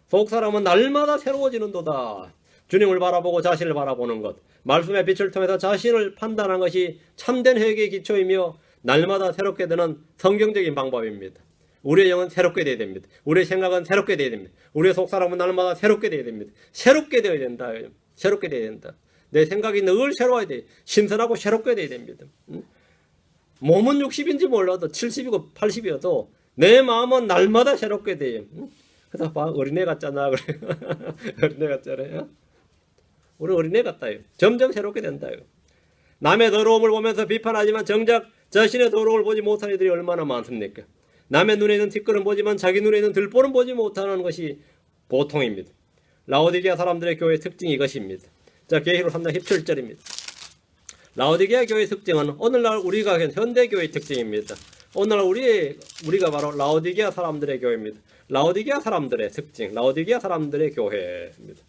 속 사람은 날마다 새로워지는도다. 주님을 바라보고 자신을 바라보는 것, 말씀의 빛을 통해서 자신을 판단하는 것이 참된 회개의 기초이며 날마다 새롭게 되는 성경적인 방법입니다. 우리의 영은 새롭게 되어야 됩니다. 우리의 생각은 새롭게 되어야 됩니다. 우리의 속사람은 날마다 새롭게 되어야 됩니다. 새롭게 되어야 된다. 새롭게 되어야 된다. 내 생각이 늘 새로워야 돼. 신선하고 새롭게 되어야 됩니다. 몸은 60인지 몰라도 70이고 80이어도 내 마음은 날마다 새롭게 돼요. 그래서 봐 어린애 같잖아. 그래. 어린애 같잖아요. 우리 어린애 같다요. 점점 새롭게 된다요. 남의 더러움을 보면서 비판하지만 정작 자신의 더러움을 보지 못하는 이들이 얼마나 많습니까? 남의 눈에 있는 티끌은 보지만 자기 눈에 있는 들보는 보지 못하는 것이 보통입니다. 라오디게아 사람들의 교회의 특징이 이것입니다. 자, 계시록 3장 17절입니다. 라오디게아 교회의 특징은 오늘날 우리가 현대교회의 특징입니다. 오늘날 우리가 바로 라오디게아 사람들의 교회입니다. 라오디게아 사람들의 특징, 라오디게아 사람들의 교회입니다.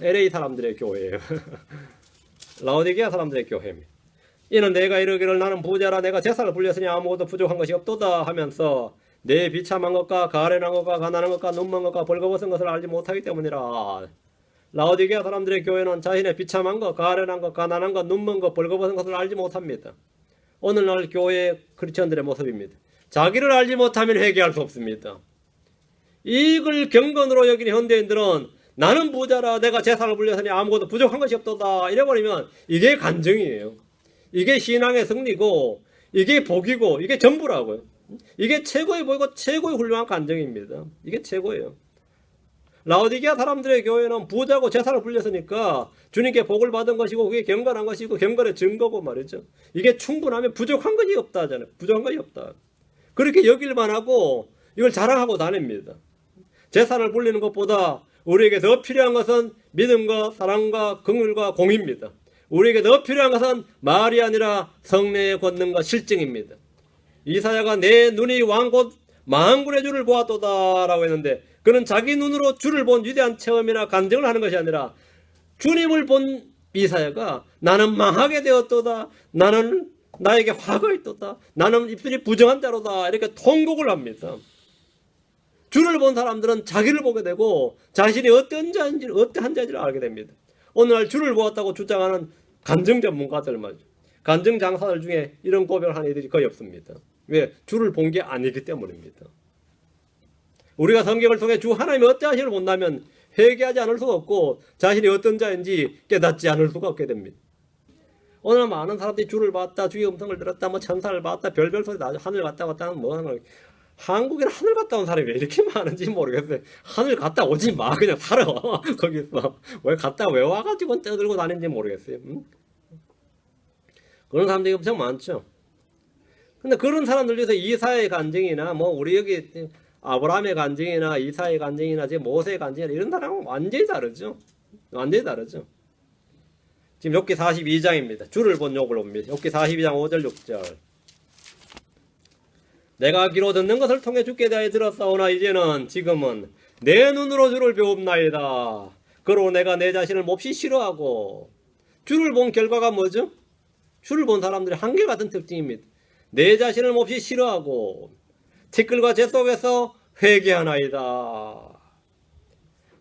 LA 사람들의 교회예요. 라오디게아 사람들의 교회입니다. 이는 내가 이르기를 나는 부자라 내가 제사를 불렸으니 아무것도 부족한 것이 없도다 하면서 내 비참한 것과 가련한 것과 가난한 것과 눈먼 것과 벌거벗은 것을 알지 못하기 때문이라. 라오디게아 사람들의 교회는 자신의 비참한 것, 가련한 것, 가난한 것, 눈먼 것, 벌거벗은 것을 알지 못합니다. 오늘날 교회 크리스천들의 모습입니다. 자기를 알지 못하면 회개할 수 없습니다. 이걸 경건으로 여기는 현대인들은 나는 부자라 내가 제사를 불렸으니 아무것도 부족한 것이 없도다 이래버리면 이게 간증이에요. 이게 신앙의 승리고 이게 복이고 이게 전부라고요. 이게 최고의 복이고 최고의 훌륭한 간증입니다. 이게 최고예요. 라오디게아 사람들의 교회는 부자고 제사를 불렸으니까 주님께 복을 받은 것이고 그게 경건한 것이고 경건의 증거고 말이죠. 이게 충분하면 부족한 것이 없다 하잖아요. 부족한 것이 없다. 그렇게 여길만 하고 이걸 자랑하고 다닙니다. 제사를 불리는 것보다 우리에게 더 필요한 것은 믿음과 사랑과 긍휼과 공의입니다. 우리에게 더 필요한 것은 말이 아니라 성례의 권능과 실증입니다. 이사야가 내 눈이 왕곧 만군의 주를 보았도다 라고 했는데 그는 자기 눈으로 주를 본 위대한 체험이나 간증을 하는 것이 아니라 주님을 본 이사야가 나는 망하게 되었도다, 나는 나에게 화가 있도다, 나는 입술이 부정한 자로다 이렇게 통곡을 합니다. 주를 본 사람들은 자기를 보게 되고 자신이 어떠한 자인지를 알게 됩니다. 오늘날 주를 보았다고 주장하는 간증 전문가들 말이죠. 간증 장사들 중에 이런 고백을 하는 이들이 거의 없습니다. 왜? 주를 본 게 아니기 때문입니다. 우리가 성경을 통해 주 하나님이 어떠하시를 본다면 회개하지 않을 수가 없고 자신이 어떤 자인지 깨닫지 않을 수가 없게 됩니다. 오늘 많은 사람들이 주를 봤다, 주의 음성을 들었다, 뭐 천사를 봤다, 별별 소리 나죠. 하늘 갔다 왔다 하는 뭐 하는 거예요. 한국에는 하늘 갔다 온 사람이 왜 이렇게 많은지 모르겠어요. 하늘 갔다 오지 마. 그냥 살아. 거기서. 왜 갔다 왜 와가지고 떠들고 다니는지 모르겠어요. 그런 사람들이 엄청 많죠. 근데 그런 사람들 중에서 이사의 간증이나 뭐 우리 여기 아브라함의 간증이나 이사의 간증이나 지금 모세의 간증이나 이런 사람은 완전히 다르죠. 완전히 다르죠. 지금 욥기 42장입니다. 주를 본 욥을 봅니다. 욥기 42장 5절 6절. 내가 귀로 듣는 것을 통해 주께 대하여 들었사오나 이제는 지금은 내 눈으로 주를 배웁나이다. 그러고 내가 내 자신을 몹시 싫어하고. 주를 본 결과가 뭐죠? 주를 본 사람들의 한결같은 특징입니다. 내 자신을 몹시 싫어하고 티끌과 재 속에서 회개하나이다.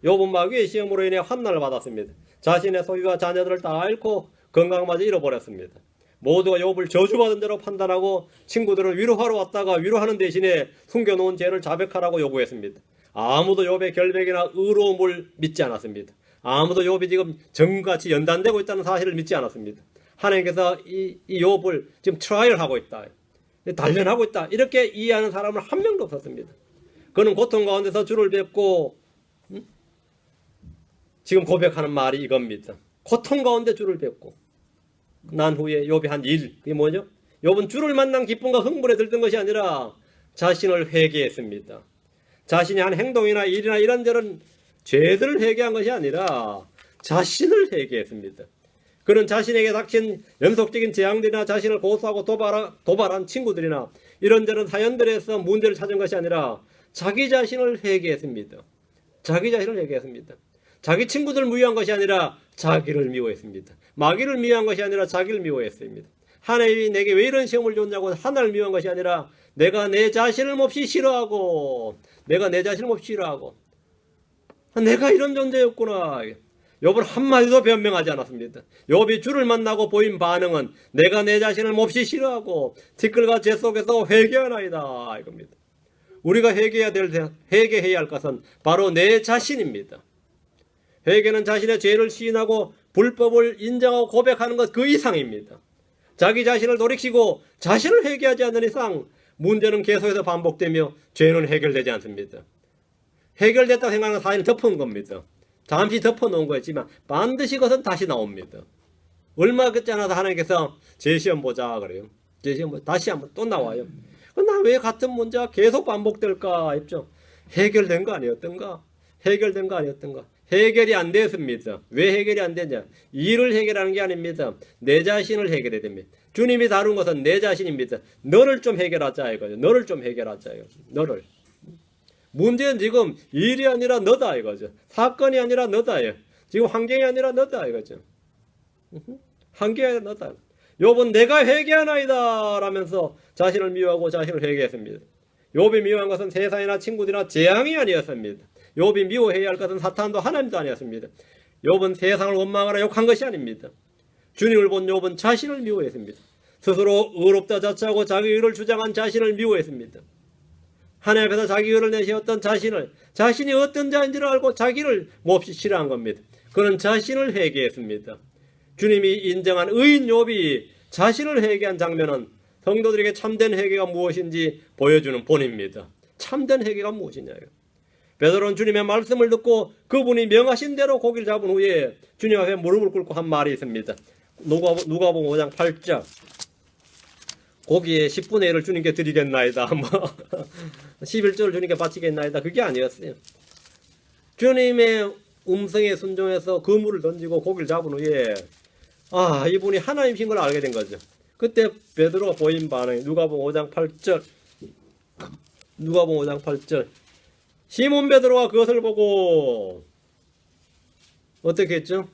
욥은 마귀의 시험으로 인해 환난을 받았습니다. 자신의 소유와 자녀들을 다 잃고 건강마저 잃어버렸습니다. 모두가 욥을 저주받은 자로 판단하고 친구들을 위로하러 왔다가 위로하는 대신에 숨겨놓은 죄를 자백하라고 요구했습니다. 아무도 욥의 결백이나 의로움을 믿지 않았습니다. 아무도 욥이 지금 정같이 연단되고 있다는 사실을 믿지 않았습니다. 하나님께서 이 욥을 지금 트라이얼하고 있다, 단련하고 있다 이렇게 이해하는 사람은 한 명도 없었습니다. 그는 고통 가운데서 주를 뵙고 지금 고백하는 말이 이겁니다. 고통 가운데 주를 뵙고 난 후에 욥이 한 일, 그게 뭐죠? 욥은 주를 만난 기쁨과 흥분에 들뜬 것이 아니라 자신을 회개했습니다. 자신이 한 행동이나 일이나 이런저런 죄들을 회개한 것이 아니라 자신을 회개했습니다. 그는 자신에게 닥친 연속적인 재앙들이나 자신을 고소하고 도발한 친구들이나 이런저런 사연들에서 문제를 찾은 것이 아니라 자기 자신을 회개했습니다. 자기 자신을 회개했습니다. 자기 친구들을 미워한 것이 아니라 자기를 미워했습니다. 마귀를 미워한 것이 아니라 자기를 미워했습니다. 하나님이 내게 왜 이런 시험을 줬냐고 하나님을 미워한 것이 아니라 내가 내 자신을 몹시 싫어하고 내가 이런 존재였구나. 욥은 한마디도 변명하지 않았습니다. 욥이 주를 만나고 보인 반응은 내가 내 자신을 몹시 싫어하고 티끌과 재 속에서 회개하나이다 이겁니다. 우리가 회개해야 할 것은 바로 내 자신입니다. 회개는 자신의 죄를 시인하고 불법을 인정하고 고백하는 것 그 이상입니다. 자기 자신을 돌이키고 자신을 회개하지 않는 이상 문제는 계속해서 반복되며 죄는 해결되지 않습니다. 해결됐다고 생각하는 사실을 덮은 겁니다. 잠시 덮어놓은 거였지만 반드시 그것은 다시 나옵니다. 얼마 끝지 않아서 하나님께서 제 시험 보자 그래요. 제 시험 보자. 다시 한번 또 나와요. 나 왜 같은 문제가 계속 반복될까 했죠. 해결된 거 아니었던가? 해결이 안 됐습니다. 왜 해결이 안 되냐? 일을 해결하는 게 아닙니다. 내 자신을 해결해야 됩니다. 주님이 다룬 것은 내 자신입니다. 너를 좀 해결하자 이거죠. 너를. 문제는 지금 일이 아니라 너다 이거죠. 사건이 아니라 너다. 지금 환경이 아니라 너다 이거죠. 환경이 아니라 너다. 욥은 내가 회개하나이다 라면서 자신을 미워하고 자신을 회개했습니다. 욥이 미워한 것은 세상이나 친구들이나 재앙이 아니었습니다. 욥이 미워해야 할 것은 사탄도 하나님도 아니었습니다. 욥은 세상을 원망하라 욕한 것이 아닙니다. 주님을 본 욥은 자신을 미워했습니다. 스스로 의롭다 자처하고 자기 의를 주장한 자신을 미워했습니다. 하나님 앞에서 자기 의를 내세웠던 자신이 어떤 자인지를 알고 자기를 몹시 싫어한 겁니다. 그는 자신을 회개했습니다. 주님이 인정한 의인 욥이 자신을 회개한 장면은 성도들에게 참된 회개가 무엇인지 보여주는 본입니다. 참된 회개가 무엇이냐요? 베드로는 주님의 말씀을 듣고 그분이 명하신 대로 고기를 잡은 후에 주님 앞에 무릎을 꿇고 한 말이 있습니다. 누가복음 5장 8절. 고기의 10분의 1을 주님께 드리겠나이다. 11조를 주님께 바치겠나이다. 그게 아니었어요. 주님의 음성에 순종해서 그물을 던지고 고기를 잡은 후에 이분이 하나님이신 걸 알게 된 거죠. 그때 베드로가 보인 반응이 누가복음 5장 8절. 누가복음 5장 8절. 시몬 베드로가 그것을 보고 어떻게 했죠?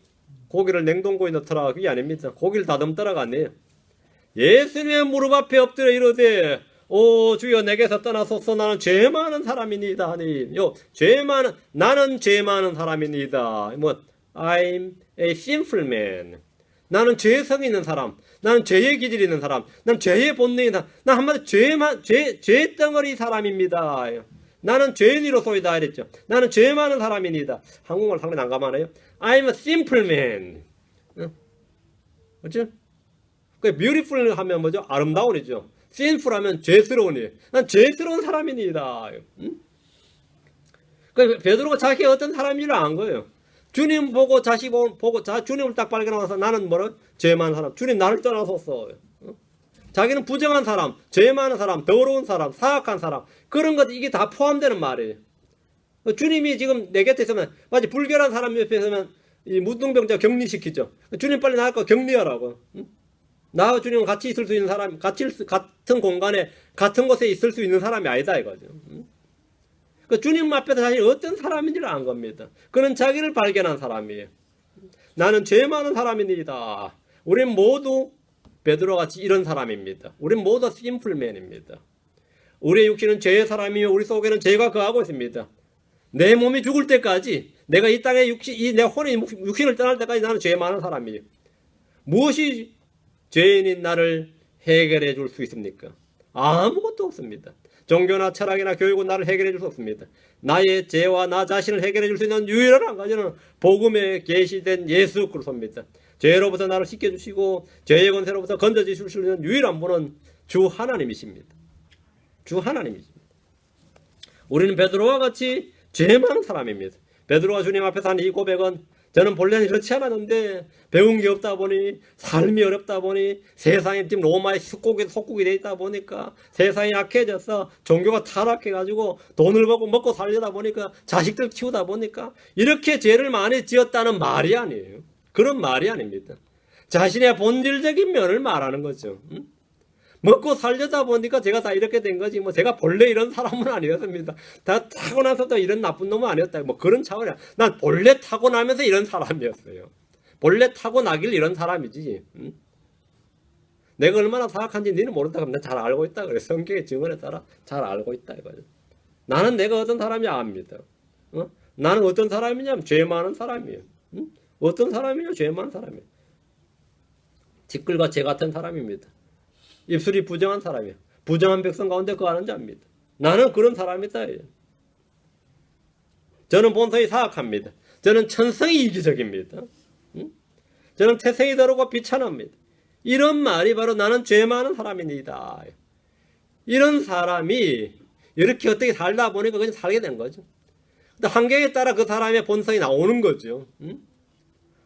고기를 냉동고에 넣더라. 그게 아닙니다. 고기를 다듬더라가 아니에요. 예수님의 무릎 앞에 엎드려 이르되 오 주여 내게서 떠나소서 나는 죄 많은 사람이니이다 하니 나는 죄 많은 사람이니이다. I'm a sinful man. 나는 죄성이 있는 사람, 나는 죄의 기질이 있는 사람, 나는 죄의 본능이 있는 사람, 난 한마디로 죄 덩어리 사람입니다. 나는 죄인으로소이다 이랬죠. 나는 죄 많은 사람이니다. 한국말 상당히 난감하네요. I'm a simple man. 그렇죠? 그 beautiful 하면 뭐죠? 아름다운이죠. sinful 하면 죄스러운이. 난 죄스러운 사람이니다. 그 베드로가 자기가 어떤 사람인지를 안 거예요. 주님 보고 주님을 딱 발견하면서 나는 죄 많은 사람. 주님 나를 떠나소서. 자기는 부정한 사람, 죄 많은 사람, 더러운 사람, 사악한 사람 그런 것 이게 다 포함되는 말이에요. 주님이 지금 내 곁에 있으면 마치 불결한 사람 옆에 있으면 이 무등병자 격리시키죠. 주님 빨리 나갈 거 격리하라고. 나와 주님은 같이 있을 수 있는 사람, 같은 공간에 같은 곳에 있을 수 있는 사람이 아니다 이거죠. 주님 앞에서 자신이 어떤 사람인지를 안 겁니다. 그는 자기를 발견한 사람이에요. 나는 죄 많은 사람이니다. 우린 모두 베드로같이 이런 사람입니다. 우린 모두 심플맨입니다. 우리의 육신은 죄의 사람이며 우리 속에는 죄가 거하고 있습니다. 내 몸이 죽을 때까지 내가 이 땅에 내 혼이 육신을 떠날 때까지 나는 죄 많은 사람이에요. 무엇이 죄인인 나를 해결해 줄 수 있습니까? 아무것도 없습니다. 종교나 철학이나 교육은 나를 해결해 줄 수 없습니다. 나의 죄와 나 자신을 해결해 줄 수 있는 유일한 한 가지는 복음에 계시된 예수 그리스도입니다. 죄로부터 나를 씻겨주시고 죄의 권세로부터 건져주실 수 있는 유일한 분은 주 하나님이십니다. 주 하나님이십니다. 우리는 베드로와 같이 죄 많은 사람입니다. 베드로가 주님 앞에서 한 이 고백은 저는 본래는 그렇지 않았는데 배운 게 없다 보니 삶이 어렵다 보니 세상에 지금 로마의 속국이 돼 있다 보니까 세상이 약해져서 종교가 타락해가지고 돈을 벌고 먹고 살려다 보니까 자식들 키우다 보니까 이렇게 죄를 많이 지었다는 말이 아니에요. 그런 말이 아닙니다. 자신의 본질적인 면을 말하는 거죠. 먹고 살려다 보니까 제가 다 이렇게 된 거지 제가 본래 이런 사람은 아니었습니다. 다 타고나서도 이런 나쁜 놈은 아니었다. 그런 차원이야. 난 본래 타고나면서 이런 사람이었어요. 본래 타고나길 이런 사람이지. 내가 얼마나 사악한지 니는 모른다 그러면 잘 알고 있다 그래. 성경의 증언에 따라 잘 알고 있다 이거죠. 나는 내가 어떤 사람이 압니다. 나는 어떤 사람이냐면 죄 많은 사람이에요. 어떤 사람이냐? 죄 많은 사람이에요. 티끌과 재 같은 사람입니다. 입술이 부정한 사람이에요. 부정한 백성 가운데 거하는 자입니다. 나는 그런 사람이다. 저는 본성이 사악합니다. 저는 천성이 이기적입니다. 저는 태생이 더럽고 비천합니다. 이런 말이 바로 나는 죄 많은 사람입니다. 이런 사람이 이렇게 어떻게 살다 보니까 그냥 살게 된 거죠. 근데 환경에 따라 그 사람의 본성이 나오는 거죠.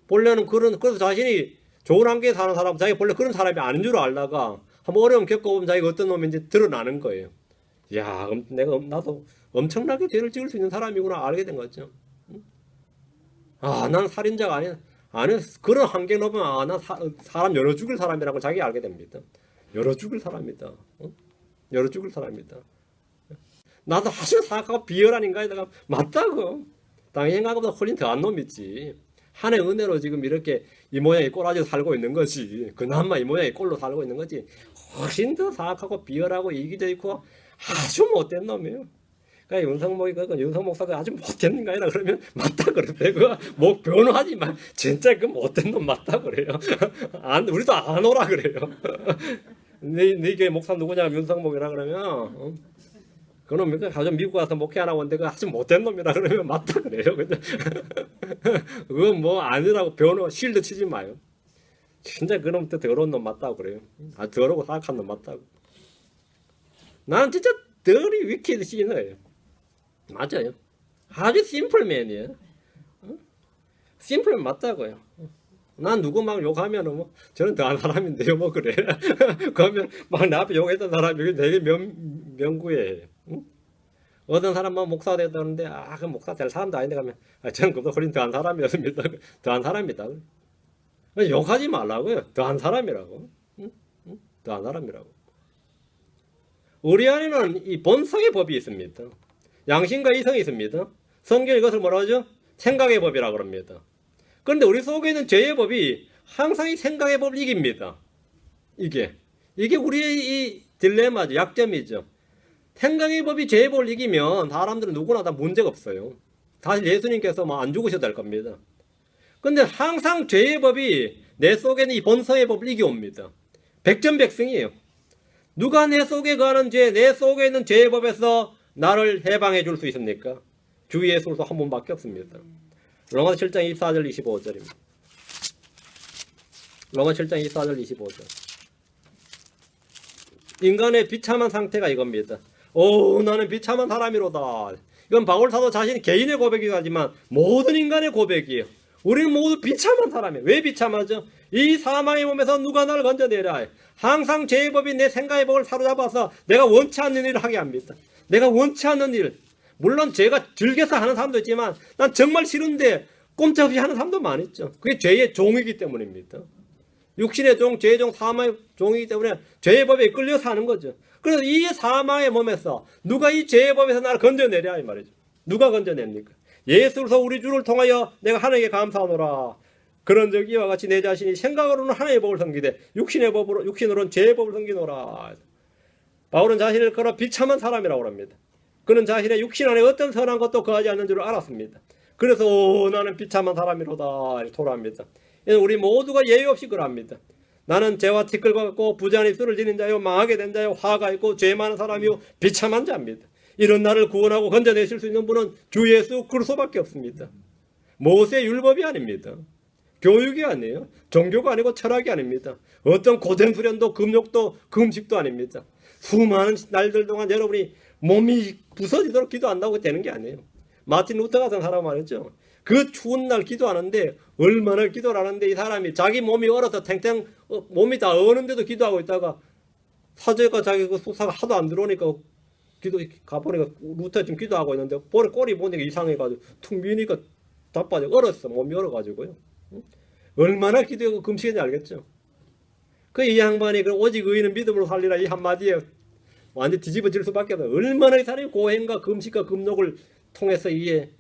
본래는 그래서 자신이 좋은 환경에 사는 사람, 자기 본래 그런 사람이 아닌 줄 알다가 한번 어려움 겪어보면 자기가 어떤 놈인지 드러나는 거예요. 야, 나도 엄청나게 죄를 지을 수 있는 사람이구나 알게 된 거죠. 난 살인자가 아니야. 그런 환경에 놓으면 난 사람 열어 죽일 사람이라고 자기 알게 됩니다. 열어 죽일 사람이다. 열어 죽일 사람이다. 나도 아주 사악하고 비열한 인간이다가 맞다고. 당연히 생각보다 훨씬 더한 놈이지. 하나의 은혜로 지금 이렇게 이 모양의 꼬라지로 살고 있는 거지. 그나마 이 모양의 꼴로 살고 있는 거지. 훨씬 더 사악하고 비열하고 이기적이고 아주 못된 놈이에요. 그러니까 윤석 목사가 아주 못된 거야 그러면 맞다 그러대. 그거 뭐 변호하지 마. 진짜 그 못된 놈 맞다 그래요. 우리도 안 오라 그래요. 네 교회 목사 누구냐 윤석목이라 그러면 그놈 가좀 미국 가서 목회 안 하고 온데 그 아주 못된 놈이라 그러면 맞다 그래요. 그거 뭐 아니라고 변호 실드 치지 마요. 진짜 그놈 더러운 놈 맞다고 그래요. 아 더러고 사악한 놈 맞다고. 나는 진짜 더리 위키드 시인어예요. 맞아요. 아주 심플맨이에요. 심플맨 맞다고요. 난 누구 막 욕하면은 뭐 저는 더한 사람인데요 뭐 그래. 그러면 막 내 앞에 욕했던 사람이 되게 명구예요. 응? 어떤 사람만 목사 됐다는데 그 목사 될 사람도 아닌데 가면 저는 그보다 훨씬 더한 사람이었습니다. 더한 사람이다. 욕하지 말라고요. 더한 사람이라고. 응? 더한 사람이라고. 우리 안에는 이 본성의 법이 있습니다. 양심과 이성이 있습니다. 성경이 이것을 뭐라고 하죠? 생각의 법이라고 합니다. 그런데 우리 속에 있는 죄의 법이 항상 이 생각의 법을 이깁니다. 이게 우리의 이 딜레마죠. 약점이죠. 생각의 법이 죄의 법을 이기면 사람들은 누구나 다 문제가 없어요. 사실 예수님께서 안 죽으셔도 될 겁니다. 근데 항상 죄의 법이 내 속에는 이 본성의 법을 이겨옵니다. 백전백승이에요. 누가 내 속에 거하는 죄, 내 속에 있는 죄의 법에서 나를 해방해 줄 수 있습니까? 주 예수 그리스도 한 분밖에 없습니다. 로마서 7장 24절 25절입니다. 로마서 7장 24절 25절. 인간의 비참한 상태가 이겁니다. 나는 비참한 사람이로다. 이건 바울 사도 자신 개인의 고백이기도 하지만 모든 인간의 고백이에요. 우리는 모두 비참한 사람이에요. 왜 비참하죠? 이 사망의 몸에서 누가 나를 건져내랴. 항상 죄의 법이 내 생각의 법을 사로잡아서 내가 원치 않는 일을 하게 합니다. 내가 원치 않는 일. 물론 죄가 즐겨서 하는 사람도 있지만 난 정말 싫은데 꼼짝없이 하는 사람도 많았죠. 그게 죄의 종이기 때문입니다. 육신의 종, 죄의 종, 사망의 종이기 때문에 죄의 법에 끌려서 하는 거죠. 그래서 이 사망의 몸에서 누가 이 죄의 법에서 나를 건져내랴 이 말이죠. 누가 건져냅니까? 예수로서 우리 주를 통하여 내가 하나님께 감사하노라. 그런 적 이와 같이 내 자신이 생각으로는 하나님의 법을 섬기되 육신으로는 죄의 법을 섬기노라. 바울은 자신을 걸어 비참한 사람이라고 합니다. 그는 자신의 육신 안에 어떤 선한 것도 거하지 않는 줄 알았습니다. 그래서 나는 비참한 사람이로다 이렇게 토로합니다. 우리 모두가 예외 없이 그럽니다. 나는 죄와 티끌과 같고 부자한 입술을 지닌 자요 망하게 된 자요 화가 있고 죄 많은 사람이요 비참한 자입니다. 이런 나를 구원하고 건져내실 수 있는 분은 주 예수 그리스도밖에 없습니다. 모세 율법이 아닙니다. 교육이 아니에요. 종교가 아니고 철학이 아닙니다. 어떤 고된 수련도 금욕도 금식도 아닙니다. 수많은 날들 동안 여러분이 몸이 부서지도록 기도한다고 되는 게 아니에요. 마틴 루터 같은 사람 말했죠. 그 추운 날 기도하는데 얼마나 기도를 하는데 이 사람이 자기 몸이 얼어서 탱탱 몸이 다 어는데도 기도하고 있다가 사제가 자기 그 수사가 하도 안 들어오니까 기도 가보니까 루터 지금 기도하고 있는데 꼴이 보니까 이상해가지고 툭 미니까 자빠져 얼었어. 몸이 얼어가지고요. 얼마나 기도하고 금식인지 알겠죠. 그 이 양반이 오직 의인은 믿음으로 살리라 이 한마디에 완전 뒤집어질 수밖에 없어요. 얼마나 이 사람이 고행과 금식과 금욕을 통해서 이에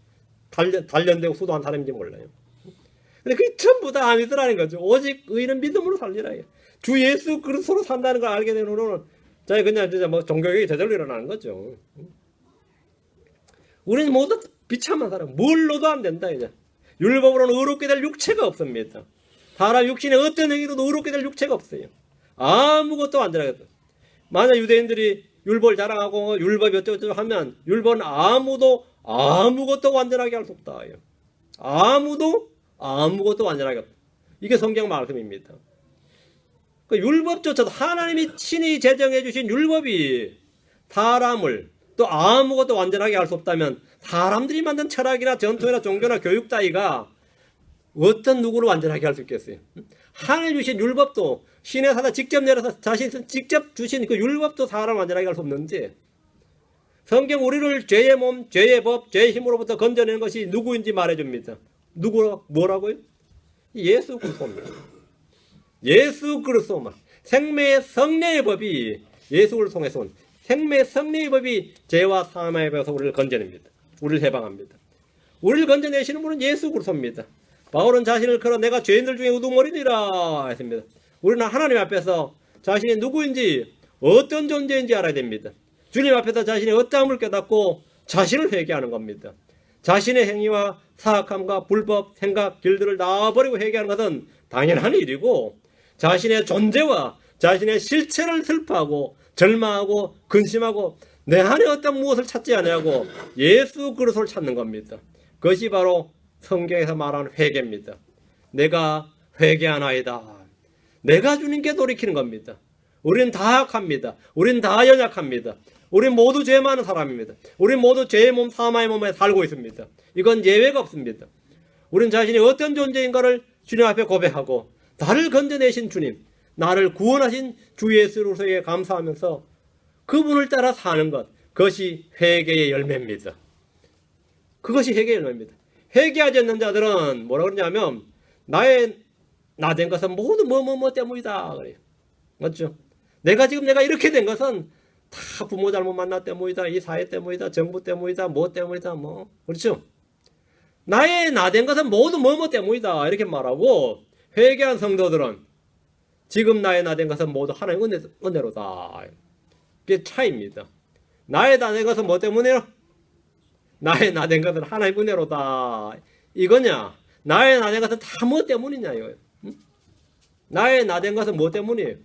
단련되고 수도한 사람인지 몰라요. 근데 그게 전부 다 아니더라는 거죠. 오직 의인은 믿음으로 살리라. 주 예수 그리스도로 산다는 걸 알게 되는 후로는 자 그냥 진짜 뭐 종교개혁이 저절로 일어나는 거죠. 우리는 모두 비참한 사람, 뭘 넣어도 안 된다 이제. 율법으로는 의롭게 될 육체가 없습니다. 사람 육신의 어떤 행위로도 의롭게 될 육체가 없어요. 아무것도 안 되라겠다. 만약 유대인들이 율법을 자랑하고 율법이 어쩌고저쩌고 하면 율법은 아무것도 완전하게 할 수 없다. 아무것도 완전하게 없다. 이게 성경 말씀입니다. 그 율법조차도 하나님이 친히 제정해 주신 율법이 사람을 또 아무것도 완전하게 할 수 없다면 사람들이 만든 철학이나 전통이나 종교나 교육 따위가 어떤 누구를 완전하게 할 수 있겠어요? 하나님 주신 율법도 신의 사자 직접 내려서 자신이 직접 주신 그 율법도 사람 완전하게 할 수 없는데 성경 우리를 죄의 몸, 죄의 법, 죄의 힘으로부터 건져내는 것이 누구인지 말해줍니다. 뭐라고요? 예수 그리스도입니다. 예수 그리스도만 생명의 성례의 법이 예수를 통해서 온 생명의 성례의 법이 죄와 사망의 법에서 우리를 건져냅니다. 우리를 해방합니다. 우리를 건져내시는 분은 예수 그리스도입니다. 바울은 자신을 걸어 내가 죄인들 중에 우두머리니라 했습니다. 우리는 하나님 앞에서 자신이 누구인지 어떤 존재인지 알아야 됩니다. 주님 앞에서 자신의 어떠함을 깨닫고 자신을 회개하는 겁니다. 자신의 행위와 사악함과 불법, 생각, 길들을 놔버리고 회개하는 것은 당연한 일이고, 자신의 존재와 자신의 실체를 슬퍼하고 절망하고 근심하고 내 안에 어떤 무엇을 찾지 않냐고 예수 그리스도를 찾는 겁니다. 그것이 바로 성경에서 말하는 회개입니다. 내가 회개하나이다. 내가 주님께 돌이키는 겁니다. 우리는 다 악합니다. 우리는 다 연약합니다. 우리는 모두 죄 많은 사람입니다. 우리는 모두 죄의 몸, 사마의 몸에 살고 있습니다. 이건 예외가 없습니다. 우리는 자신이 어떤 존재인가를 주님 앞에 고백하고 나를 건져내신 주님, 나를 구원하신 주 예수로서에 감사하면서 그분을 따라 사는 것, 그것이 회개의 열매입니다. 그것이 회개의 열매입니다. 회개하지 않는 자들은 뭐라 그러냐면 나의 나 된 것은 모두 뭐 때문이다 그래요. 맞죠? 내가 이렇게 된 것은 다 부모 잘못 만나 때문이다, 이 사회 때문이다, 정부 때문이다, 뭐 때문이다, 뭐 그렇죠? 나의 나 된 것은 모두 뭐 때문이다 이렇게 말하고, 회개한 성도들은 지금 나의 나 된 것은 모두 하나님의 은혜로다. 그게 차이입니다. 나의 나 된 것은 뭐 때문이에요? 나의 나 된 것은 하나님의 은혜로다. 이거냐? 나의 나 된 것은 다 뭐 때문이냐 이거예요. 응? 나의 나 된 것은 뭐 때문이에요?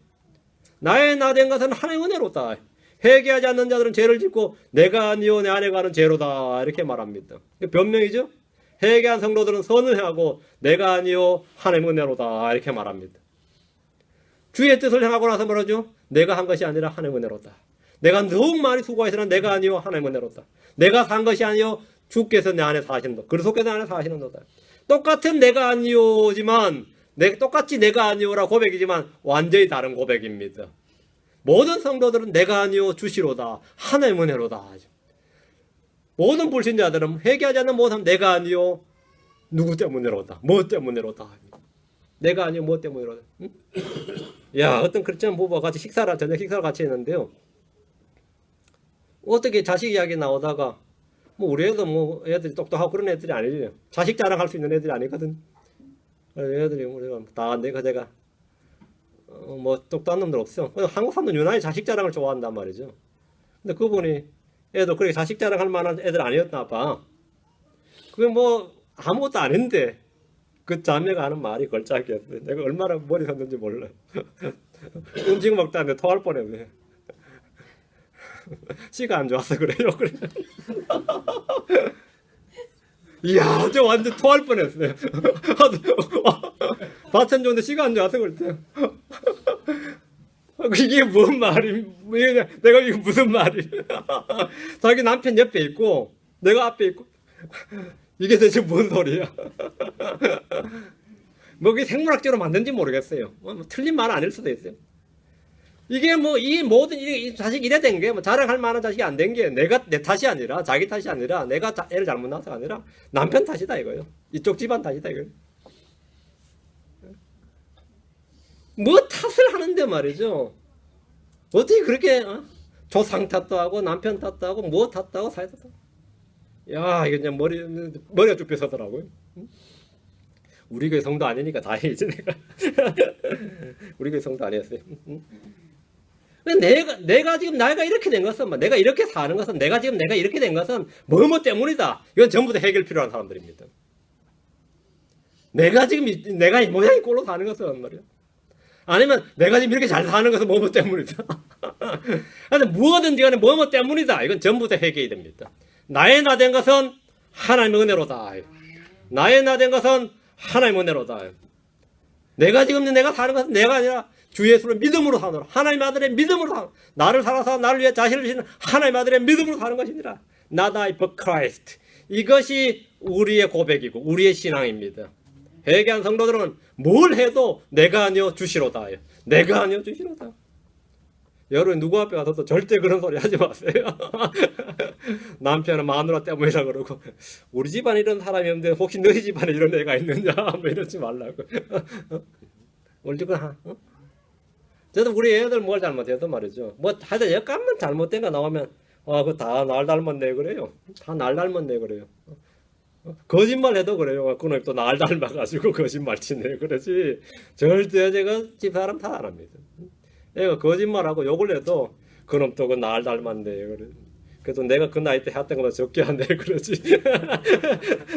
나의 나 된 것은 하나님의 은혜로다. 회개하지 않는 자들은 죄를 짓고 내가 아니요 내 안에 가는 죄로다 이렇게 말합니다. 변명이죠? 회개한 성도들은 선을 행하고 내가 아니요 하나님의 은혜로다 이렇게 말합니다. 주의 뜻을 행하고 나서 뭐라죠? 내가 한 것이 아니라 하나님의 은혜로다. 내가 더욱 많이 수고하시나 내가 아니요 하나님의 은혜로다. 내가 산 것이 아니요 주께서 내 안에 사시는 것, 그리스도께서 내 안에 사시는 거다. 똑같은 내가 아니요지만 똑같이 내가 아니요라 고백이지만 완전히 다른 고백입니다. 모든 성도들은 내가 아니요 주시로다, 하나님의 은혜로다. 모든 불신자들은 회개하지 않는 모든 사람 내가 아니요 누구 때문에로다, 뭐 때문에로다. 내가 아니요 뭐 때문에로다. 응? 야, 어떤 크리스천 부부가 같이 저녁 식사를 같이 했는데요. 어떻게 자식 이야기 나오다가 뭐 우리 애도 뭐 애들이 똑똑하고 그런 애들이 아니에요. 자식 자랑할 수 있는 애들이 아니거든. 애들이 우리가 다 내가 제가 뭐 똑똑한 놈들 없어. 한국 사람들 유난히 자식 자랑을 좋아한단 말이죠. 근데 그분이 애도 그렇게 자식 자랑할 만한 애들 아니었나 봐. 그게 뭐 아무것도 아닌데 그 자매가 하는 말이 걸작이었어요. 내가 얼마나 머리 섰는지 몰라. 음식 먹다는데 토할 뻔했네. 씨가 안 좋아서 그래요. 그래. 이야, 저 완전 토할 뻔했어요. 밭은 좋은데 씨가 안 좋아서 그랬대요. 이게 뭔 말이? 내가 이게 무슨 말이? 자기 남편 옆에 있고 내가 앞에 있고 이게 대체 뭔 소리야? 뭐 그게 생물학적으로 만든지 모르겠어요. 뭐 틀린 말은 아닐 수도 있어요. 이게 뭐 이 모든 이 자식 이래 된 게 뭐 자랑할 만한 자식이 안 된 게 내가 내 탓이 아니라 자기 탓이 아니라 내가 애를 잘못 낳아서가 아니라 남편 탓이다 이거요. 이쪽 집안 탓이다 이거요. 뭐 탓을 하는데 말이죠. 어떻게 그렇게 조상 탓도 하고 남편 탓도 하고 뭐 탓도 하고 사회 탓도 하고. 야, 이거 그냥 머리가 쭉 펴서더라고요. 우리 교회 성도 아니니까 다행이지 내가. 우리 교회 성도 아니었어요. 내가 지금 나이가 이렇게 된 것은, 내가 이렇게 사는 것은, 내가 이렇게 된 것은 뭐 때문이다. 이건 전부 다 해결 필요한 사람들입니다. 내가 이 모양이 꼴로 사는 것은 말이야. 아니면 내가 지금 이렇게 잘 사는 것은 뭐 때문이다. 근데 무엇든지 간에 뭐 때문이다. 이건 전부 다 해결이 됩니다. 나의 나 된 것은 하나님의 은혜로다. 나의 나 된 것은 하나님의 은혜로다. 내가 사는 것은 내가 아니라 주 예수를 믿음으로 사노라. 하나님 아들의 믿음으로 사노라. 나를 살아서 나를 위해 자신을 주시는 하나님 아들의 믿음으로 사는 것이니라. Not I but Christ. 이것이 우리의 고백이고 우리의 신앙입니다. 회개한 성도들은 뭘 해도 내가 아니요 주시로다. 내가 아니요 주시로다. 여러분 누구 앞에 가서도 절대 그런 소리 하지 마세요. 남편은 마누라 때문이라 그러고 우리 집안에 이런 사람이 없는데 혹시 너희 집안에 이런 애가 있느냐 뭐 이러지 말라고. 얼마나 저도 우리 애들 뭘 잘못해도 말이죠. 뭐 하여튼 약간만 잘못된 거 나오면 그거 다 날 닮았네 그래요. 다 날 닮았네 그래요. 거짓말해도 그래요. 그놈이 또 날 닮아가지고 거짓말 치네. 그러지 절대 제가 집사람 탓 안 합니다. 애가 거짓말하고 욕을 해도 그놈 또 그 날 닮았네. 그래. 그래도 내가 그 나이 때 했던 것보다 적게 한대. 그러지.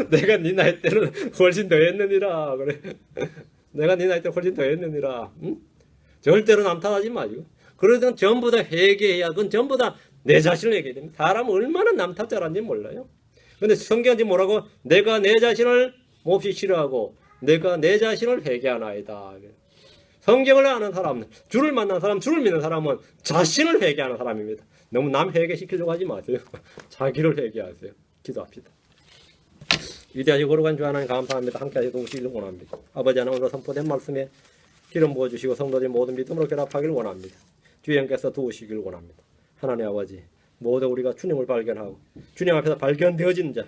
내가 네 나이 때는 훨씬 더 했느니라. 그래. 내가 네 나이 때 훨씬 더 했느니라. 응? 절대로 남 탓하지 마시고. 그러던 전부 다 회개해야. 그건 전부 다 내 자신을 얘기해야 됩니다. 사람은 얼마나 남 탓 잘하는지 몰라요. 근데 성경이 뭐라고? 내가 내 자신을 몹시 싫어하고 내가 내 자신을 회개하나이다. 성경을 아는 사람, 주를 만난 사람, 주를 믿는 사람은 자신을 회개하는 사람입니다. 너무 남 회개시키려고 하지 마세요. 자기를 회개하세요. 기도합시다. 위대하시고 거룩한 주 하나님 감사합니다. 함께하시 도우시기를 원합니다. 아버지 하나님 오늘 선포된 말씀에 기름 부어주시고 성도들 모든 믿음으로 결합하기를 원합니다. 주의 영께서 도우시기를 원합니다. 하나님 아버지 모두 우리가 주님을 발견하고 주님 앞에서 발견되어진 자,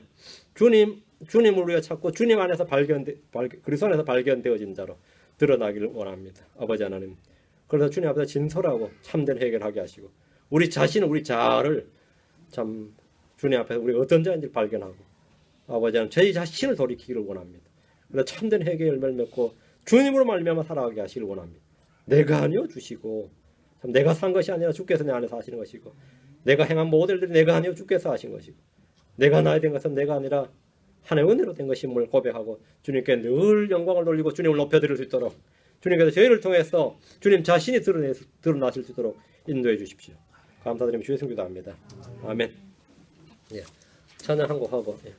주님을 우리가 찾고 주님 안에서 그리스도 안에서 발견되어진 자로 드러나기를 원합니다. 아버지 하나님, 그래서 주님 앞에서 진솔하고 참된 해결하게 하시고 우리 자신, 우리 자아를 참 주님 앞에서 우리가 어떤 자인지 발견하고 아버지 하나님, 저희 자신을 돌이키기를 원합니다. 그래서 참된 해결 열매를 맺고 주님으로 말미암아 살아가게 하시기를 원합니다. 내가 아니요 주시고 참 내가 산 것이 아니라 주께서 내 안에서 하시는 것이고 내가 행한 모든 일들이 내가 아니요 주께서 하신 것이고 내가 나야 된 것은 내가 아니라 하나님의 은혜로 된 것임을 고백하고 주님께 늘 영광을 돌리고 주님을 높여드릴 수 있도록 주님께서 저희를 통해서 주님 자신이 드러나실 수 있도록 인도해 주십시오. 감사드리며 주의 성기도합니다. 아멘. 예. 찬양 한 곡 하고 예.